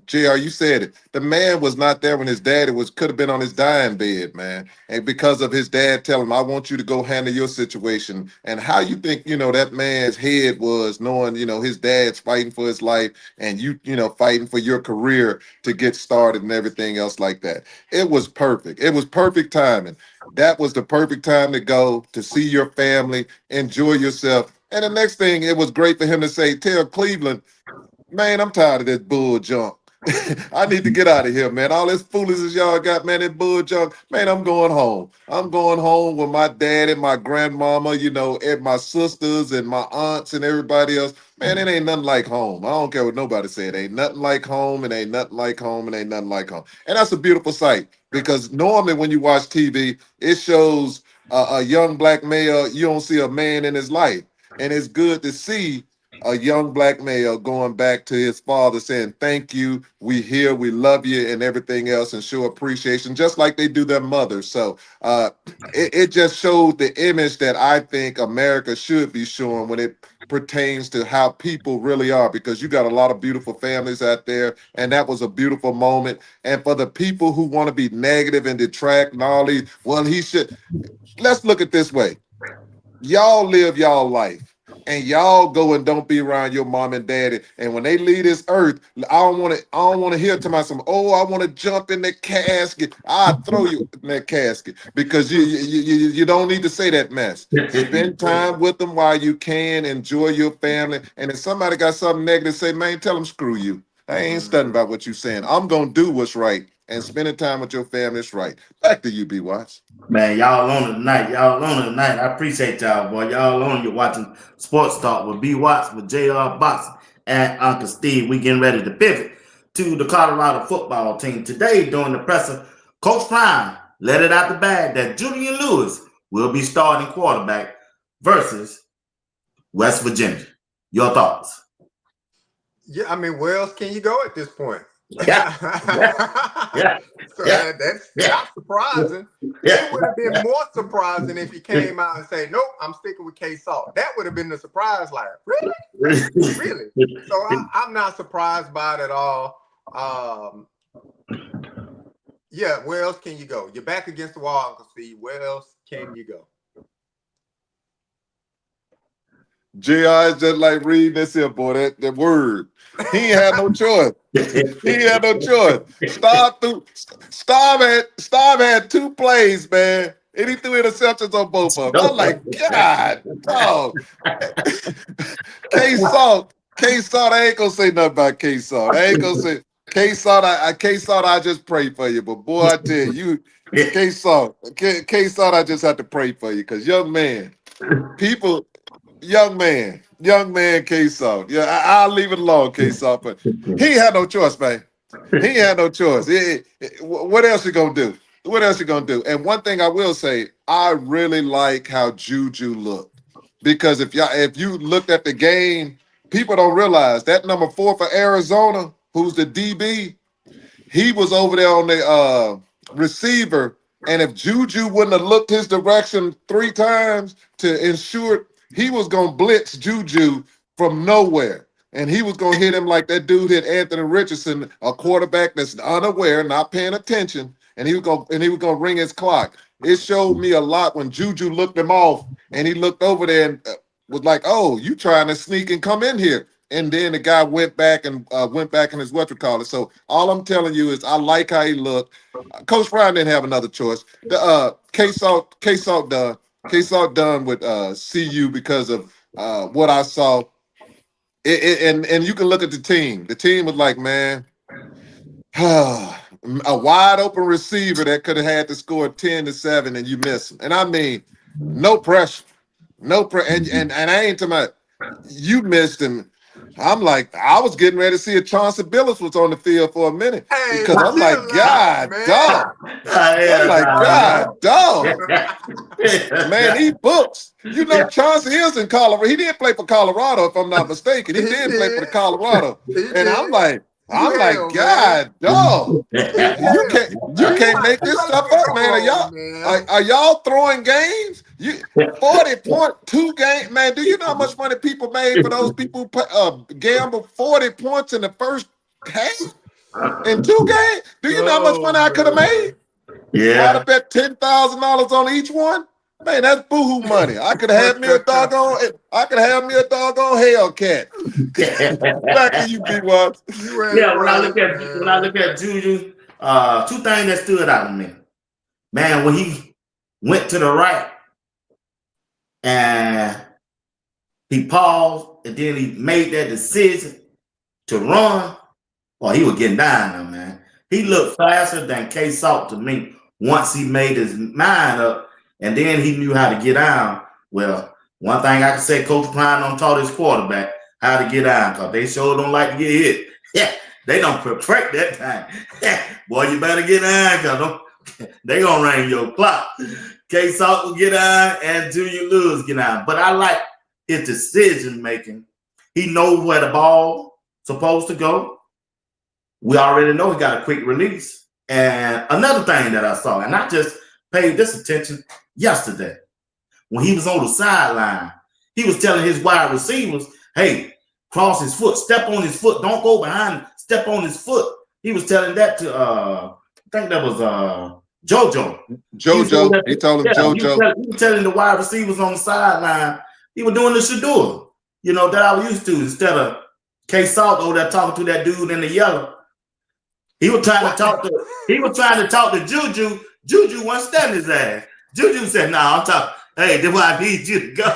JR, you said it. The man was not there when his daddy could have been on his dying bed, man. And because of his dad telling him, I want you to go handle your situation. And how you think, you know, that man's head was knowing, you know, his dad's fighting for his life and you know, fighting for your career to get started and everything else like that. It was perfect. It was perfect timing. That was the perfect time to go to see your family, enjoy yourself. And the next thing, it was great for him to say, tell Cleveland, man, I'm tired of this bull junk. I need to get out of here, man. All this foolishness y'all got, man, that bull junk. Man, I'm going home. I'm going home with my dad and my grandmama, you know, and my sisters and my aunts and everybody else. Man, it ain't nothing like home. I don't care what nobody said. Ain't nothing like home. It ain't nothing like home. It ain't nothing like home. And that's a beautiful sight because normally when you watch TV, it shows a young black male. You don't see a man in his life. And it's good to see a young black male going back to his father saying, thank you, we here, we love you, and everything else, and show appreciation, just like they do their mothers. So it just showed the image that I think America should be showing when it pertains to how people really are, because you got a lot of beautiful families out there, and that was a beautiful moment. And for the people who want to be negative and detract and all these, well, he should, let's look at this way. Y'all live y'all life. And y'all go and don't be around your mom and daddy. And when they leave this earth, I don't want to hear to myself, oh, I want to jump in the casket. I'll throw you in that casket because you don't need to say that mess. Spend time with them while you can. Enjoy your family. And if somebody got something negative to say, man, tell them screw you. I ain't studying about what you're saying. I'm going to do what's right. And spending time with your family is right. Back to you, B. Watts. Man, y'all on it tonight. Y'all on it tonight. I appreciate y'all, boy. Y'all on. You're watching Sports Talk with B. Watts, with JR Boxing, and Uncle Steve. We getting ready to pivot to the Colorado football team. Today, during the presser, Coach Prime let it out the bag that Julian Lewis will be starting quarterback versus West Virginia. Your thoughts? Yeah, I mean, where else can you go at this point? Yeah. Yeah. So that's not surprising. Yeah. It would have been more surprising if he came out and said, nope, I'm sticking with K-Salt. That would have been the surprise, like, really? Really? So I'm not surprised by it at all. Yeah, where else can you go? You're back against the wall, Uncle Steve. Where else can you go? JR is just like reading this here, boy, that word. He ain't had no choice. He had no choice. Staub had 2 plays, man, and he threw interceptions on both of them. I'm like, God, dog. K-Salt, I ain't gonna say nothing about K-Salt. I ain't gonna say K-Salt, K-Salt, I just pray for you. But boy, I tell you, K-Salt, I just have to pray for you because young man, young man, K-Salt. Yeah, I'll leave it alone, K-Salt, but he ain't had no choice, man. He ain't had no choice. What else you gonna do? What else you gonna do? And one thing I will say, I really like how JuJu looked. Because if you looked at the game, people don't realize that number 4 for Arizona, who's the DB, he was over there on the receiver. And if JuJu wouldn't have looked his direction 3 times to ensure he was gonna blitz JuJu from nowhere. And he was gonna hit him like that dude hit Anthony Richardson, a quarterback that's unaware, not paying attention, and he was gonna ring his clock. It showed me a lot when JuJu looked him off, and he looked over there and was like, "Oh, you trying to sneak and come in here?" And then the guy went back in his what-you-call-it. So all I'm telling you is I like how he looked. Coach Brown didn't have another choice. The K-Salt done with CU because of what I saw. And you can look at the team. The team was like, man, a wide open receiver that could have had to score 10-7 and you miss him. And I mean, no pressure. And I ain't talking about you missed him. I'm like, I was getting ready to see if Chauncey Billups was on the field for a minute because I'm like, God, dog. I'm like, God, dog. Man, he books. You know, Chauncey is in Colorado. He did play for Colorado, if I'm not mistaken. He did play for the Colorado. And I'm like, God, dog. You can't make this stuff up, man. Are y'all throwing games? 40.2 game, man. Do you know how much money people made for those people who gambled 40 points in the first half in 2 games? Do you know how much money I could have made? Yeah. I'd have bet $10,000 on each one. Man, that's boohoo money. I could have had me a doggone Hellcat. Back to you, B-Watts. Yeah, when I look at JuJu, 2 things that stood out to me. Man, when he went to the right and he paused and then he made that decision to run, he was getting down now, man. He looked faster than K-Salt to me once he made his mind up and then he knew how to get down. Well, one thing I can say, Coach Klein done taught his quarterback how to get down because they sure don't like to get hit. Yeah, they don't perfect that time. Boy, you better get down because they gonna ring your clock. K-Salt will get down and JuJu Lewis get down. But I like his decision making. He knows where the ball supposed to go. We already know he got a quick release. And another thing that I saw, and I just paid this attention yesterday, when he was on the sideline, he was telling his wide receivers, hey, cross his foot, step on his foot, don't go behind, step on his foot. He was telling that to, I think that was JuJu. He told him JuJu. He was telling the wide receivers on the sideline, he was doing the Shedeur, that I was used to, instead of K-Salt over there talking to that dude in the yellow. He was trying to talk to JuJu. JuJu wasn't standing his ass. JuJu said, I'm talking, hey, that's why I need you to go.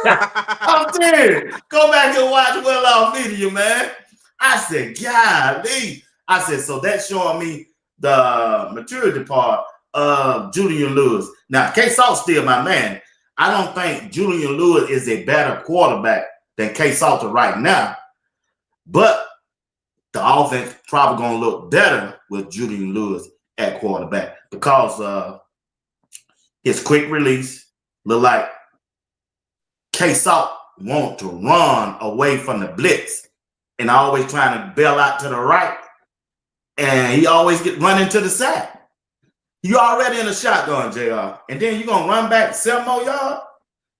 I'm serious. Go back and watch Well Off Media, man. I said, golly. I said, so that's showing me the maturity part of Julian Lewis. Now, K-Salt's still my man. I don't think Julian Lewis is a better quarterback than K-Salt right now. But the offense probably going to look better with Julian Lewis at quarterback because his quick release look like K-Salt want to run away from the blitz and always trying to bail out to the right. And he always get running to the side. You already in a shotgun, JR. And then you're going to run back 7 more yards?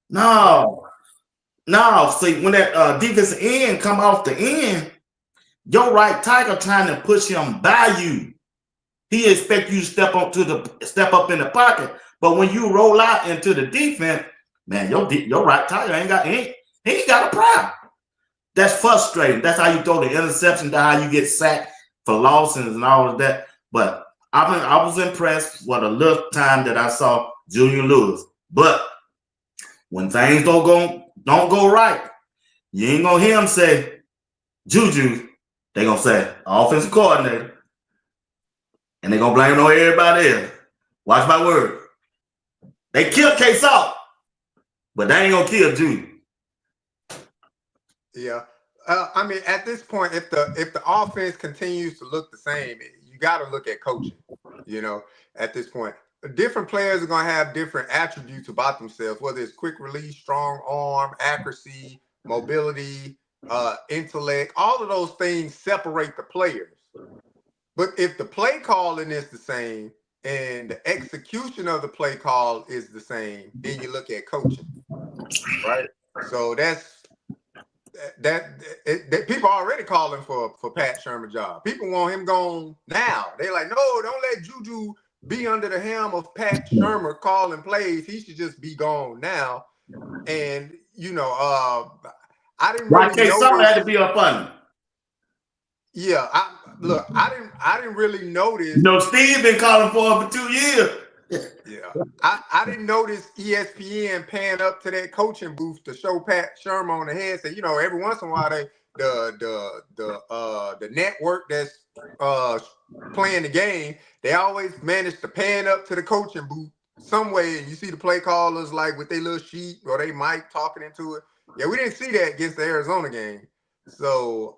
No. See, when that defensive end come off the end, your right tackle trying to push him by you. He expect you to step up in the pocket. But when you roll out into the defense, man, your right tackle ain't got a problem. That's frustrating. That's how you throw the interception, that's how you get sacked for losses and all of that. But I was impressed with a little time that I saw Junior Lewis. But when things don't go right, you ain't gonna hear him say JuJu. They gonna say offensive coordinator, and they gonna blame it on everybody else. Watch my word. They killed K-Salt, but they ain't gonna kill JuJu. Yeah. I mean, at this point, if the offense continues to look the same, you got to look at coaching. You know, at this point, different players are going to have different attributes about themselves, whether it's quick release, strong arm, accuracy, mobility, intellect. All of those things separate the players. But if the play calling is the same and the execution of the play call is the same, then you look at coaching, right? So that people are already calling for Pat Shermer's job. People want him gone now. They're like, no, don't let JuJu be under the helm of Pat Shermer calling plays. He should just be gone now. And you know, I didn't really K-Salt had to be up under. Yeah, I didn't really notice. You know, Steve been calling for him for 2 years. Yeah, I didn't notice ESPN paying up to that coaching booth to show Pat Shermer on the headset. You know, every once in a while the network that's playing the game, they always manage to pan up to the coaching booth some way, and you see the play callers like with their little sheet or they mic talking into it. Yeah, we didn't see that against the Arizona game. So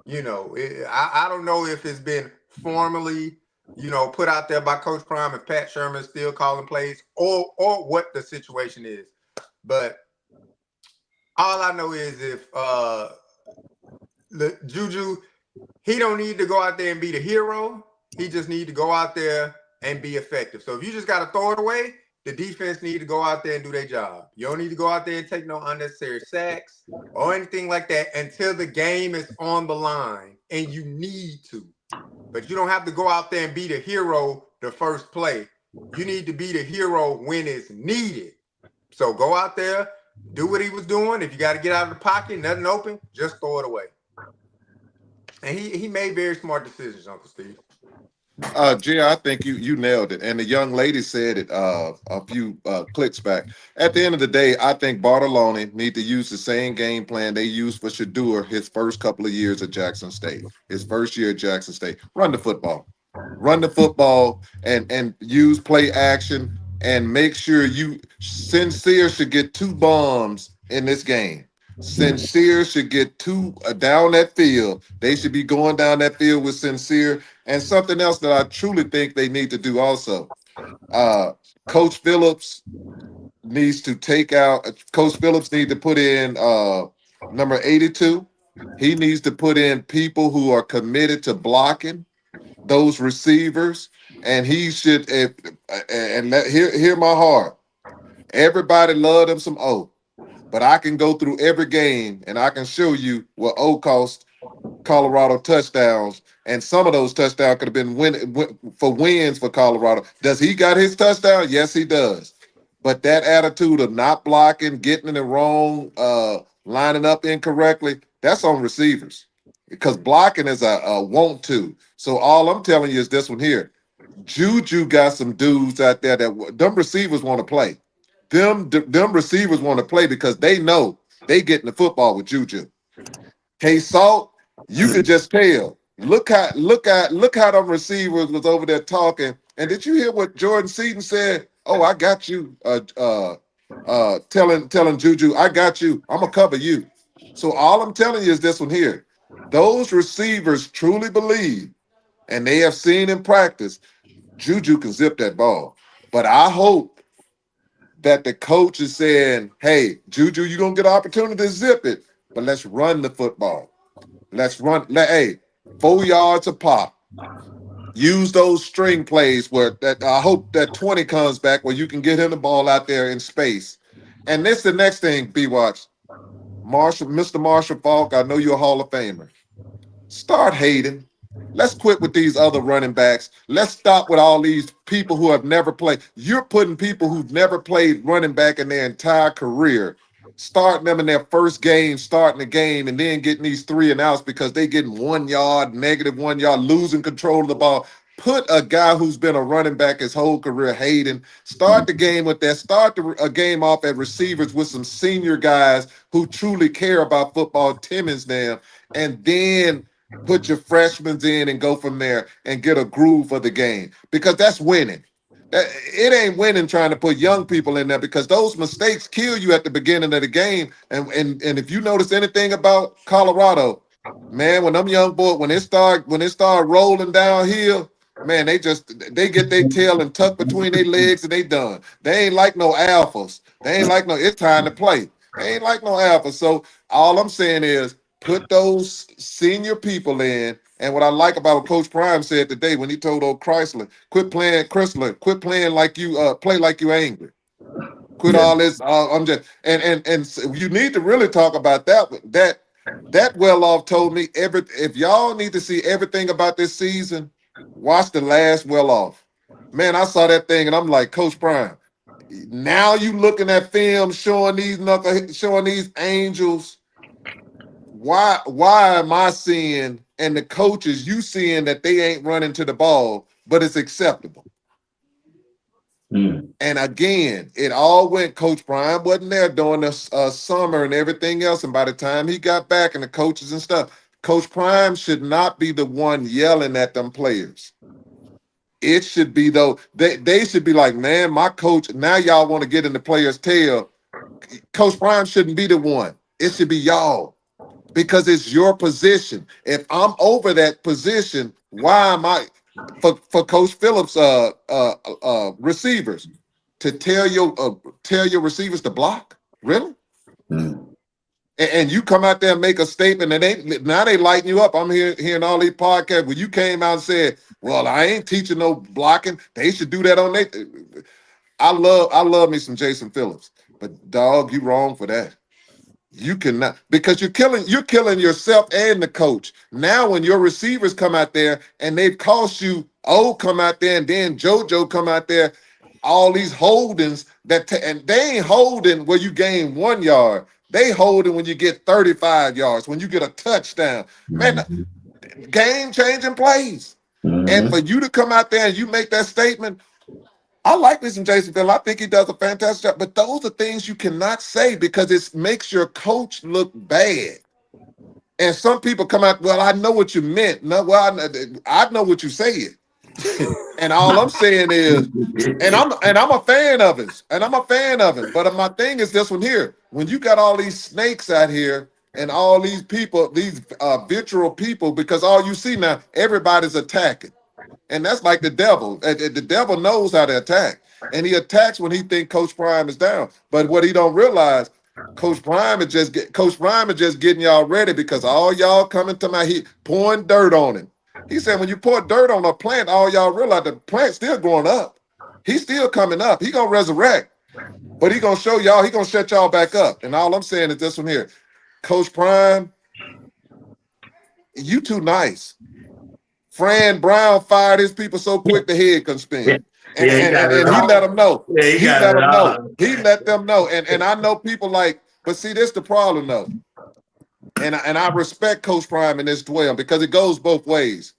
you know, I don't know if it's been formally, you know, put out there by Coach Prime, if Pat Shermer is still calling plays or what the situation is. But all I know is if JuJu, he don't need to go out there and be the hero. He just need to go out there and be effective. So if you just got to throw it away, the defense need to go out there and do their job. You don't need to go out there and take no unnecessary sacks or anything like that until the game is on the line and you need to. But you don't have to go out there and be the hero the first play. You need to be the hero when it's needed. So go out there, do what he was doing. If you got to get out of the pocket, nothing open, just throw it away. And he made very smart decisions, Uncle Steve. Jay, I think you nailed it. And the young lady said it a few clicks back. At the end of the day, I think Bartolone need to use the same game plan they used for Shedeur his first couple of years at Jackson State. His first year at Jackson State. Run the football. Run the football and use play action and make sure Sincere should get 2 bombs in this game. Sincere should get 2 down that field. They should be going down that field with Sincere. And something else that I truly think they need to do also. Coach Phillips needs to put in number 82. He needs to put in people who are committed to blocking those receivers. And he should, hear my heart. Everybody loved him some O. But I can go through every game and I can show you what O cost Colorado touchdowns, and some of those touchdowns could have been wins for Colorado. Does he got his touchdown? Yes, he does. But that attitude of not blocking, getting it wrong, lining up incorrectly, that's on receivers. Because blocking is a want to. So all I'm telling you is this one here. JuJu got some dudes out there that them receivers want to play. Them receivers want to play because they know they getting the football with JuJu. K-Salt, you could just tell. Look how them receivers was over there talking. And did you hear what Jordan Seaton said? Oh, I got you. Telling JuJu, I got you. I'm gonna cover you. So all I'm telling you is this one here. Those receivers truly believe, and they have seen in practice, JuJu can zip that ball. But I hope that the coach is saying, hey, JuJu, you're gonna get an opportunity to zip it, but let's run the football. Let's run. 4 yards a pop. Use those string plays where that I hope that 20 comes back where you can get him the ball out there in space. And this the next thing, B-Watch. Mr. Marshall Falk, I know you're a Hall of Famer. Start hating. Let's quit with these other running backs. Let's stop with all these people who have never played. You're putting people who've never played running back in their entire career, starting them in their first game, starting the game, and then getting these 3 and outs because they getting -1 yard, -1 yard, losing control of the ball. Put a guy who's been a running back his whole career, Hayden, start the game with that. Start a game off at receivers with some senior guys who truly care about football, Timmons now, and then put your freshmen in and go from there and get a groove of the game because that's winning. It ain't winning trying to put young people in there because those mistakes kill you at the beginning of the game. And if you notice anything about Colorado, man, when them young boys when it start rolling downhill, man, they get their tail and tuck between their legs and they done. They ain't like no alphas. They ain't like no. It's time to play. They ain't like no alphas. So all I'm saying is put those senior people in. And what I like about what Coach Prime said today when he told old Chrysler, quit playing like you play like you angry. Quit Yeah. all this. I'm just and so you need to really talk about that well off told me if y'all need to see everything about this season, watch the last well off. Man, I saw that thing and I'm like, Coach Prime, now you looking at film showing these angels. Why am I seeing and the coaches you seeing that they ain't running to the ball, but it's acceptable? Mm. And again, it all went. Coach Brian wasn't there during the summer and everything else. And by the time he got back and the coaches and stuff, Coach Prime should not be the one yelling at them players. It should be though they should be like, man, my coach. Now y'all want to get in the player's tail. Coach Prime shouldn't be the one. It should be y'all because it's your position. If I'm over that position, why am I? For Coach Phillips, receivers to tell your receivers to block, really? Mm. And you come out there and make a statement, and they lighting you up. I'm hearing all these podcasts where you came out and said, "Well, I ain't teaching no blocking. They should do that on they." I love me some Jason Phillips, but dog, you wrong for that. You cannot because you're killing yourself and the coach. Now when your receivers come out there and they've cost you come out there and then JuJu come out there, all these holdings and they ain't holding where you gain 1 yard. They holding when you get 35 yards, when you get a touchdown. Man, Mhm. game changing plays. And for Mhm. you to come out there and you make that statement, I like this in Jason Phil. I think he does a fantastic job. But those are things you cannot say because it makes your coach look bad. And some people come out, well, I know what you meant. No, well, I know what you said. And all I'm saying is, and I'm a fan of his, and I'm a fan of him. But my thing is this one here: when you got all these snakes out here and all these people, these vitriol people, because all you see now, everybody's attacking. And that's like the devil. The devil knows how to attack. And he attacks when he thinks Coach Prime is down. But what he don't realize, Coach Prime is just getting y'all ready because all y'all coming to he pouring dirt on him. He said when you pour dirt on a plant, all y'all realize the plant's still growing up. He's still coming up. He gonna resurrect. But he gonna show y'all, he gonna shut y'all back up. And all I'm saying is this one here. Coach Prime, you too nice. Fran Brown fired his people so quick the head can Yeah, spin. And, yeah, he and, got and, it and he let all. them know. Yeah, he He got let it them know. all. He let them know. And I know people like, but see, this the problem though. And I respect Coach Prime in this dwell because it goes both ways.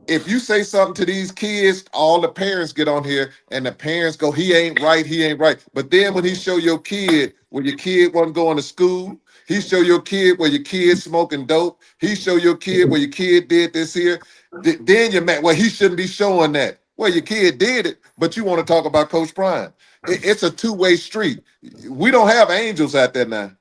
If you say something to these kids, all the parents get on here and the parents go, he ain't right, he ain't right. But then when he show your kid where your kid wasn't going to school, he show your kid where your kid smoking dope, he show your kid where your kid did this here, then you're mad. Well, he shouldn't be showing that. Well, your kid did it, but you want to talk about Coach Prime. It's a two-way street. We don't have angels out there now.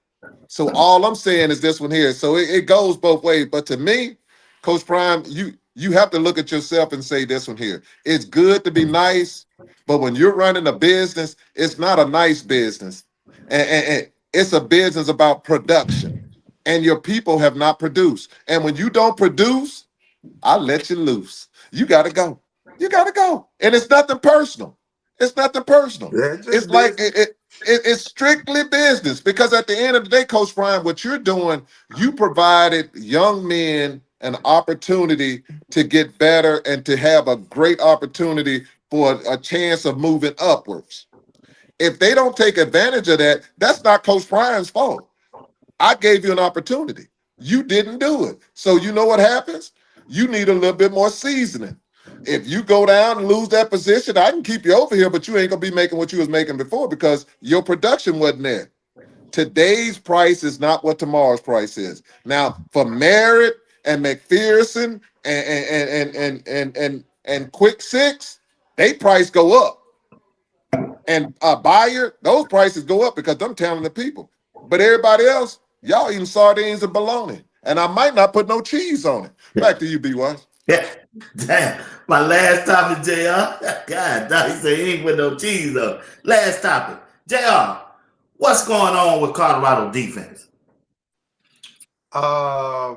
So all I'm saying is this one here. So it goes both ways. But to me, Coach Prime, you have to look at yourself and say this one here. It's good to be nice, but when you're running a business, it's not a nice business. And it's a business about production. And your people have not produced. And when you don't produce, I let you loose. You gotta go. You gotta go. And it's nothing personal. It's nothing personal. Yeah, it's just It's like business. it's strictly business because at the end of the day, Coach Brian, what you're doing, you provided young men an opportunity to get better and to have a great opportunity for a chance of moving upwards. If they don't take advantage of that, that's not Coach Brian's fault. I gave you an opportunity. You didn't do it. So you know what happens? You need a little bit more seasoning. If you go down and lose that position, I can keep you over here, but you ain't gonna be making what you was making before because your production wasn't there. Today's price is not what tomorrow's price is. Now, for Merritt and McPherson and Quick Six, they price go up. And a buyer, those prices go up because them talented people. But everybody else, y'all eating sardines and bologna. And I might not put no cheese on it. Back to you, B1. Yeah. Damn. My last topic, JR. God, damn, he said he ain't with no cheese though. Last topic. JR, what's going on with Colorado defense? I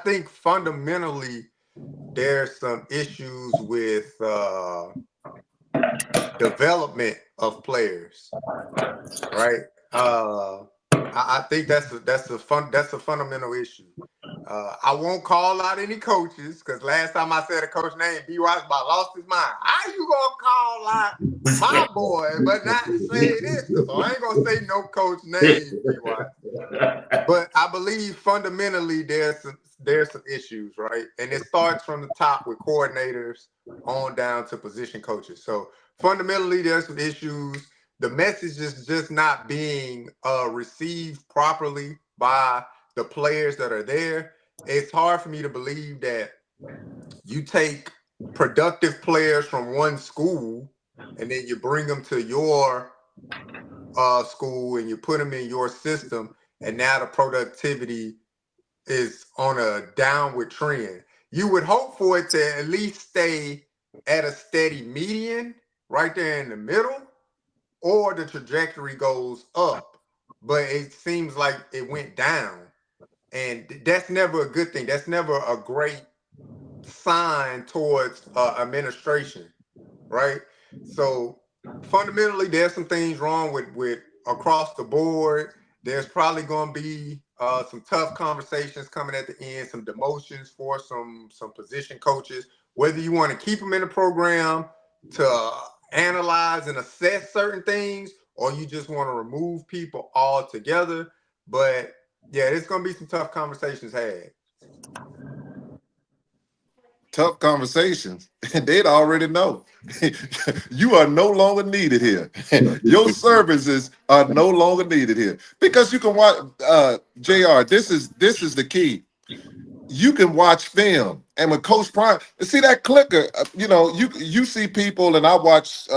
think fundamentally there's some issues with development of players, right? I think that's a fundamental issue. I won't call out any coaches because last time I said a coach name, B. Ross about lost his mind. How you gonna call out my boy but not say this? So I ain't gonna say no coach name, B. Ross. But I believe fundamentally there's some issues, right? And it starts from the top with coordinators on down to position coaches. So fundamentally there's some issues. The message is just not being received properly by the players that are there. It's hard for me to believe that you take productive players from one school and then you bring them to your school and you put them in your system, and now the productivity is on a downward trend. You would hope for it to at least stay at a steady median right there in the middle, or the trajectory goes up, but it seems like it went down. And that's never a good thing. That's never a great sign towards administration, right? So fundamentally, there's some things wrong with across the board. There's probably going to be some tough conversations coming at the end, some demotions for some position coaches, whether you want to keep them in the program to analyze and assess certain things, or you just want to remove people altogether. But yeah, there's going to be some tough conversations had. Tough conversations. They'd already know. You are no longer needed here. Your services are no longer needed here. Because you can watch JR, this is the key. You can watch film, and with Coach Prime, see that clicker. You see people, and I watch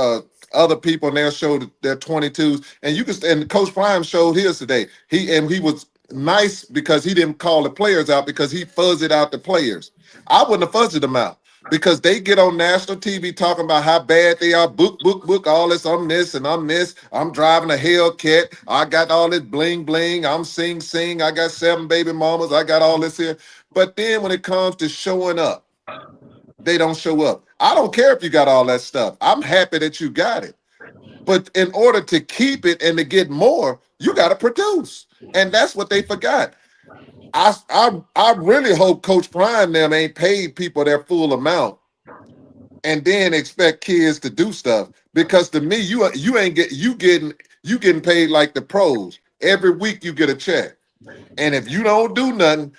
other people, and they'll show their 22s, and you can. And Coach Prime showed his today. He was nice because he didn't call the players out because he fuzzed out the players. I wouldn't have fuzzed them out because they get on national TV talking about how bad they are. Book, all this. I'm this and I'm this. I'm driving a Hellcat. I got all this bling bling. I'm sing. I got 7 baby mamas. I got all this here. But then when it comes to showing up, they don't show up. I don't care if you got all that stuff. I'm happy that you got it. But in order to keep it and to get more, you got to produce. And that's what they forgot. I really hope Coach Prime them ain't paid people their full amount and then expect kids to do stuff. Because to me, you getting paid like the pros. Every week you get a check. And if you don't do nothing,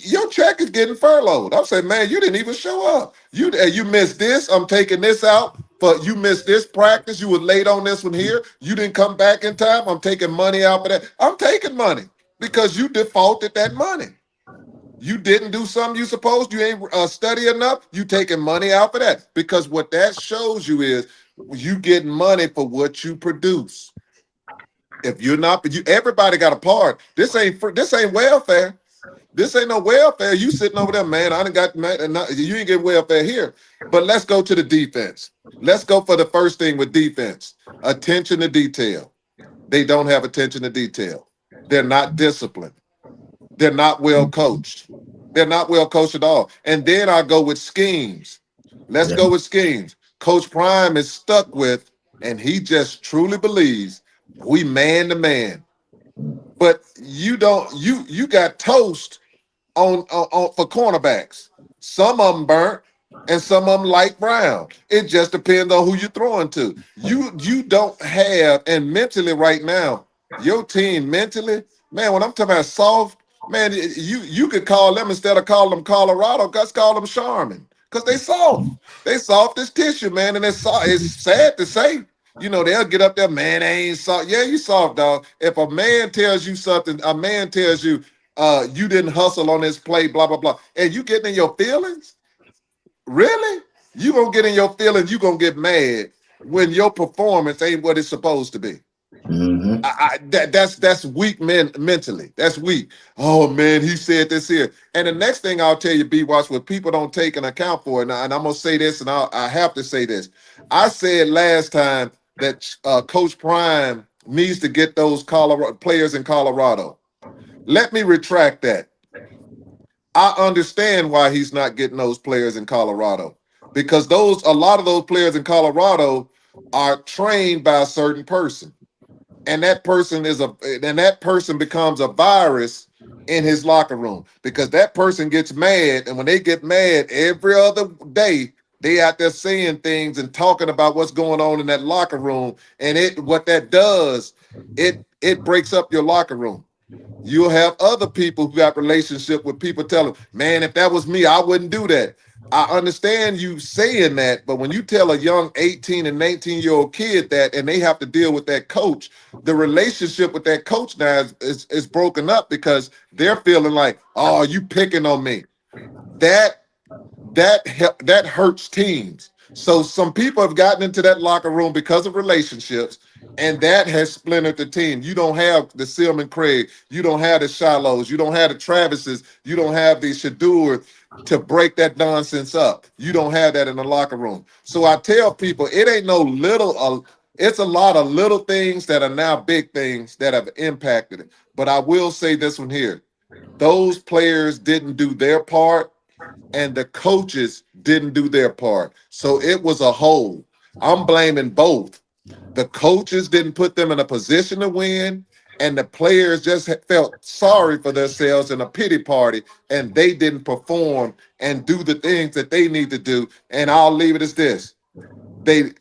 your check is getting furloughed. I'm saying, man, you didn't even show up. You missed this. I'm taking this out. But you missed this practice. You were late on this one here. You didn't come back in time. I'm taking money out for that. I'm taking money because you defaulted that money. You didn't do something you supposed. You ain't study enough. You taking money out for that because what that shows you is you getting money for what you produce. If you're not, everybody got a part. This ain't welfare. This ain't no welfare. You sitting over there, man. I done got you ain't getting welfare here. But let's go to the defense. Let's go for the first thing with defense. Attention to detail. They don't have attention to detail. They're not disciplined. They're not well coached. They're not well coached at all. And then I go with schemes. Let's go with schemes. Coach Prime is stuck with, and he just truly believes we man to man. But you got toast on for cornerbacks. Some of them burnt and some of them light brown. It just depends on who you're throwing to. You don't have, and mentally right now, your team mentally, man, when I'm talking about soft, man, you could call them instead of calling them Colorado, let's call them Charmin. Because they soft. They soft as tissue, man. And it's sad to say. You know, they'll get up there, man, they ain't soft. Yeah, you soft, dog. If a man tells you something, a man tells you you didn't hustle on this play, blah, blah, blah, and you getting in your feelings, really? You gonna get in your feelings, you gonna get mad when your performance ain't what it's supposed to be. Mm-hmm. That's weak mentally. That's weak. Oh man, he said this here. And the next thing I'll tell you, B Watch, what people don't take an account for, and I'm gonna say this, and I have to say this. I said last time that Coach Prime needs to get those Colorado players in Colorado. Let me retract that. I understand why he's not getting those players in Colorado, because a lot of those players in Colorado are trained by a certain person. And that person becomes a virus in his locker room, because that person gets mad, and when they get mad every other day, they out there saying things and talking about what's going on in that locker room, and what that does, it breaks up your locker room. You'll have other people who got relationship with people telling, man, if that was me, I wouldn't do that. I understand you saying that, but when you tell a young 18 and 19-year-old kid that, and they have to deal with that coach, the relationship with that coach now is broken up, because they're feeling like, oh, you picking on me. That hurts teams. So some people have gotten into that locker room because of relationships, and that has splintered the team. You don't have the Silman Craig, you don't have the Shilohs, you don't have the Travises, you don't have the Shedeur to break that nonsense up. You don't have that in the locker room. So I tell people, it ain't no little, it's a lot of little things that are now big things that have impacted it. But I will say this one here. Those players didn't do their part, and the coaches didn't do their part. So it was a whole. I'm blaming both. The coaches didn't put them in a position to win, and the players just felt sorry for themselves in a pity party, and they didn't perform and do the things that they need to do. And I'll leave it as this. They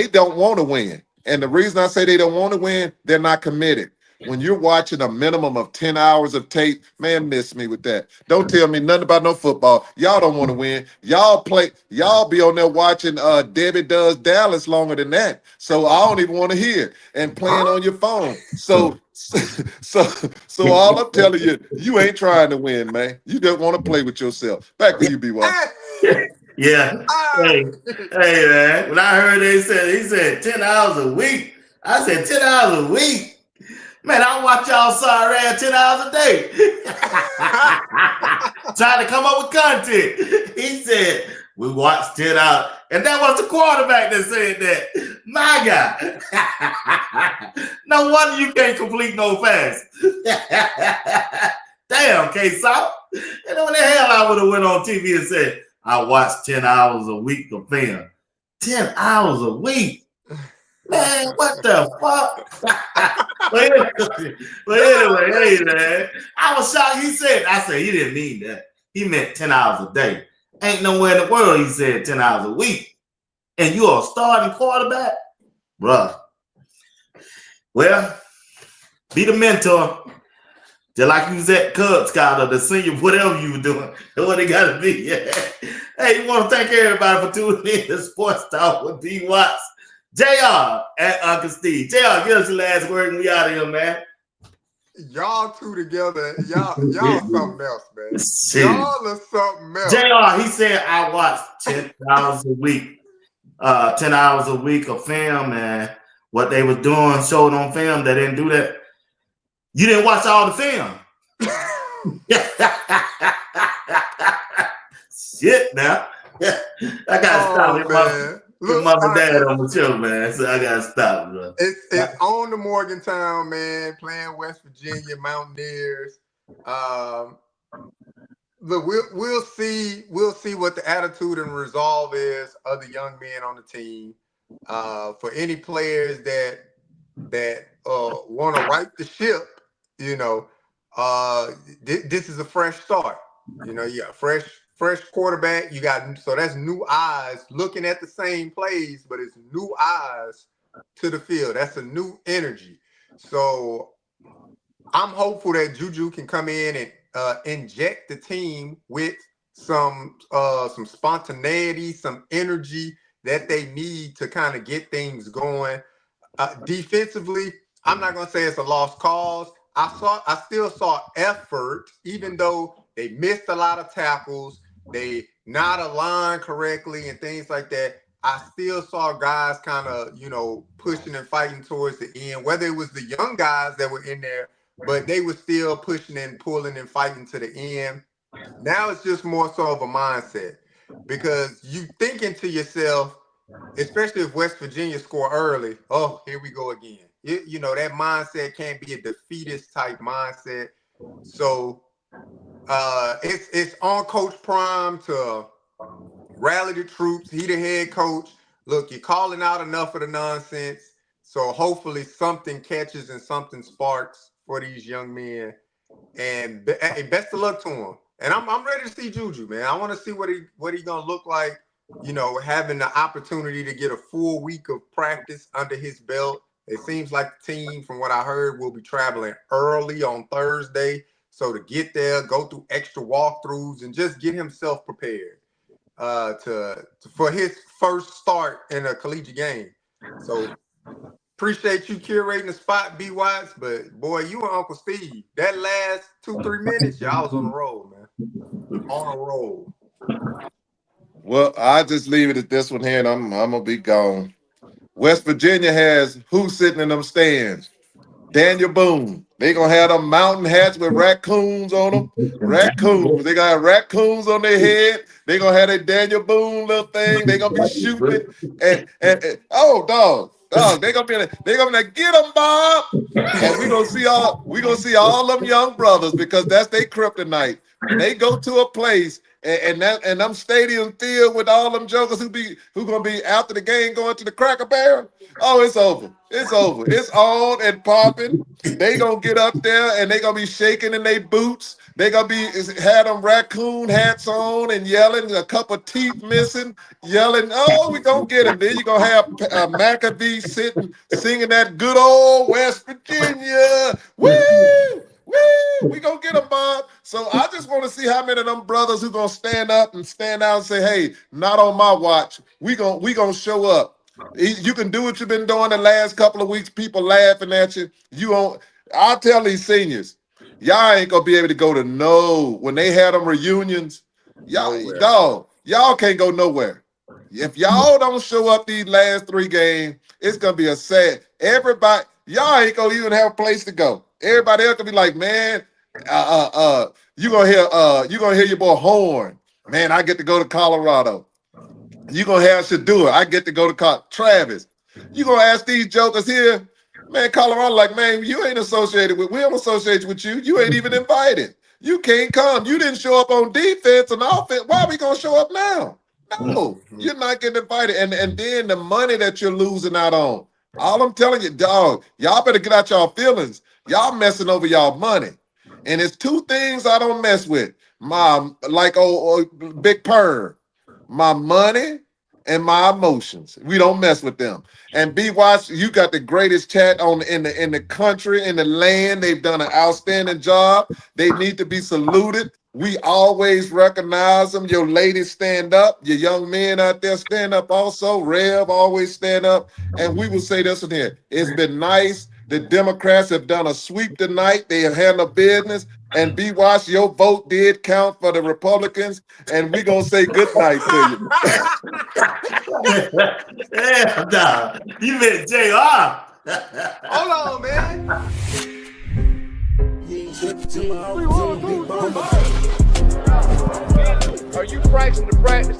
don't want to win. And the reason I say they don't want to win, they're not committed. When you're watching a minimum of 10 hours of tape, man, miss me with that. Don't tell me nothing about no football. Y'all don't want to win. Y'all be on there watching Debbie Does Dallas longer than that. So I don't even want to hear, and playing on your phone. So all I'm telling you, you ain't trying to win, man. You just want to play with yourself. Back to you, B1. Yeah. Hey, man. When I heard he said 10 hours a week. I said 10 hours a week. Man, I watch y'all sorry ass 10 hours a day. Trying to come up with content. He said, we watched 10 hours. And that was the quarterback that said that. My God. No wonder you can't complete no fast. Damn, K-South. You know what the hell I would have went on TV and said, I watched 10 hours a week of film. 10 hours a week. Man, what the fuck? but anyway, hey, man. I was shocked. I said he didn't mean that. He meant 10 hours a day. Ain't nowhere in the world he said 10 hours a week. And you are a starting quarterback? Bruh. Well, be the mentor. Just like you was at Cub Scout or the senior, whatever you were doing. That's what it got to be. Yeah. Hey, you want to thank everybody for tuning in to Sports Talk with B. Watts. JR and Uncle Steve. JR, give us your last word and we out of here, man. Y'all two together, y'all something else, man. Y'all are something else. JR, he said I watch 10 hours a week. 10 hours a week of film, and what they was doing showed on film. They didn't do that. You didn't watch all the film. Shit now. I gotta stop it. Look, mom and dad on the show, man. So I gotta stop, bro. It's on the Morgantown, man, playing West Virginia Mountaineers. Look, we'll see what the attitude and resolve is of the young men on the team. For any players that want to right the ship, you know, this is a fresh start. You know, you got fresh quarterback. You got, so that's new eyes looking at the same plays, but it's new eyes to the field. That's a new energy. So I'm hopeful that JuJu can come in and inject the team with some spontaneity, some energy that they need to kind of get things going. Defensively, I'm not gonna say it's a lost cause. I still saw effort, even though they missed a lot of tackles, they not aligned correctly and things like that. I still saw guys kind of, pushing and fighting towards the end, whether it was the young guys that were in there, but they were still pushing and pulling and fighting to the end. Now it's just more so of a mindset, because you thinking to yourself, especially if West Virginia score early, oh, here we go again. That mindset can't be a defeatist type mindset. So it's on Coach Prime to rally the troops. He the head coach. Look, you're calling out enough of the nonsense. So hopefully something catches and something sparks for these young men. And best of luck to him. And I'm ready to see JuJu, man. I want to see what he gonna look like. Having the opportunity to get a full week of practice under his belt. It seems like the team, from what I heard, will be traveling early on Thursday. So to get there, go through extra walkthroughs and just get himself prepared for his first start in a collegiate game. So appreciate you curating the spot, B. Watts, but boy, you and Uncle Steve, that last 2-3 minutes, y'all was on the roll, man. On a roll. Well, I just leave it at this one here, and I'm gonna be gone. West Virginia has who sitting in them stands? Daniel Boone. They gonna have them mountain hats with raccoons on them. Raccoons. They gonna have raccoons on their head. They gonna have that Daniel Boone little thing. They gonna be shooting and oh dog. They gonna be like, get them, Bob. And we gonna see all them young brothers, because that's their kryptonite. When they go to a place and them stadium filled with all them jokers who gonna be after the game going to the Cracker Barrel. Oh, it's over. It's over. It's on and popping. They gonna get up there and they gonna be shaking in their boots. They gonna have them raccoon hats on and yelling, a couple teeth missing, yelling, oh, we gonna get him. Then you gonna have McAfee singing that good old West Virginia. Woo! Woo! We gonna get them, Bob. So I just want to see how many of them brothers who gonna stand up and stand out and say, hey, not on my watch. We gonna show up. You can do what you've been doing the last couple of weeks. People laughing at you. I'll tell these seniors, y'all ain't gonna be able to go to when they had them reunions. Y'all can't go nowhere. If y'all don't show up these last 3 games, it's gonna be a sad. Everybody, y'all ain't gonna even have a place to go. Everybody else gonna be like, man, you gonna hear your boy Horn. Man, I get to go to Colorado. You gonna have Shedeur. I get to go to Travis. You gonna ask these jokers here, man, Colorado, like, man, we don't associate with you. You ain't even invited. You can't come. You didn't show up on defense and offense. Why are we gonna show up now? No, you're not getting invited. And then the money that you're losing out on. All I'm telling you, dog, y'all better get out y'all feelings. Y'all messing over y'all money. And it's 2 things I don't mess with. Big Perm. My money and my emotions. We don't mess with them. And B. Watts, you got the greatest chat in the country, in the land. They've done an outstanding job. They need to be saluted. We always recognize them. Your ladies stand up. Your young men out there stand up also. Rev always stand up. And we will say this one here. It's been nice. The Democrats have done a sweep tonight. They have handled business. And B. Watts, your vote did count for the Republicans. And we're going to say good night to you. Yeah, nah. You meant JR. Hold on, man. Are you practicing the practice?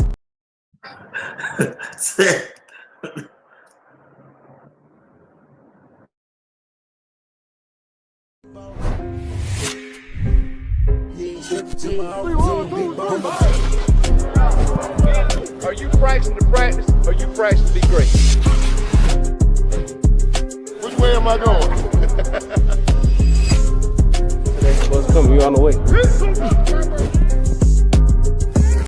Are you practicing the practice? Or are you practicing to be great? Which way am I going? Today's supposed to come. You on the way.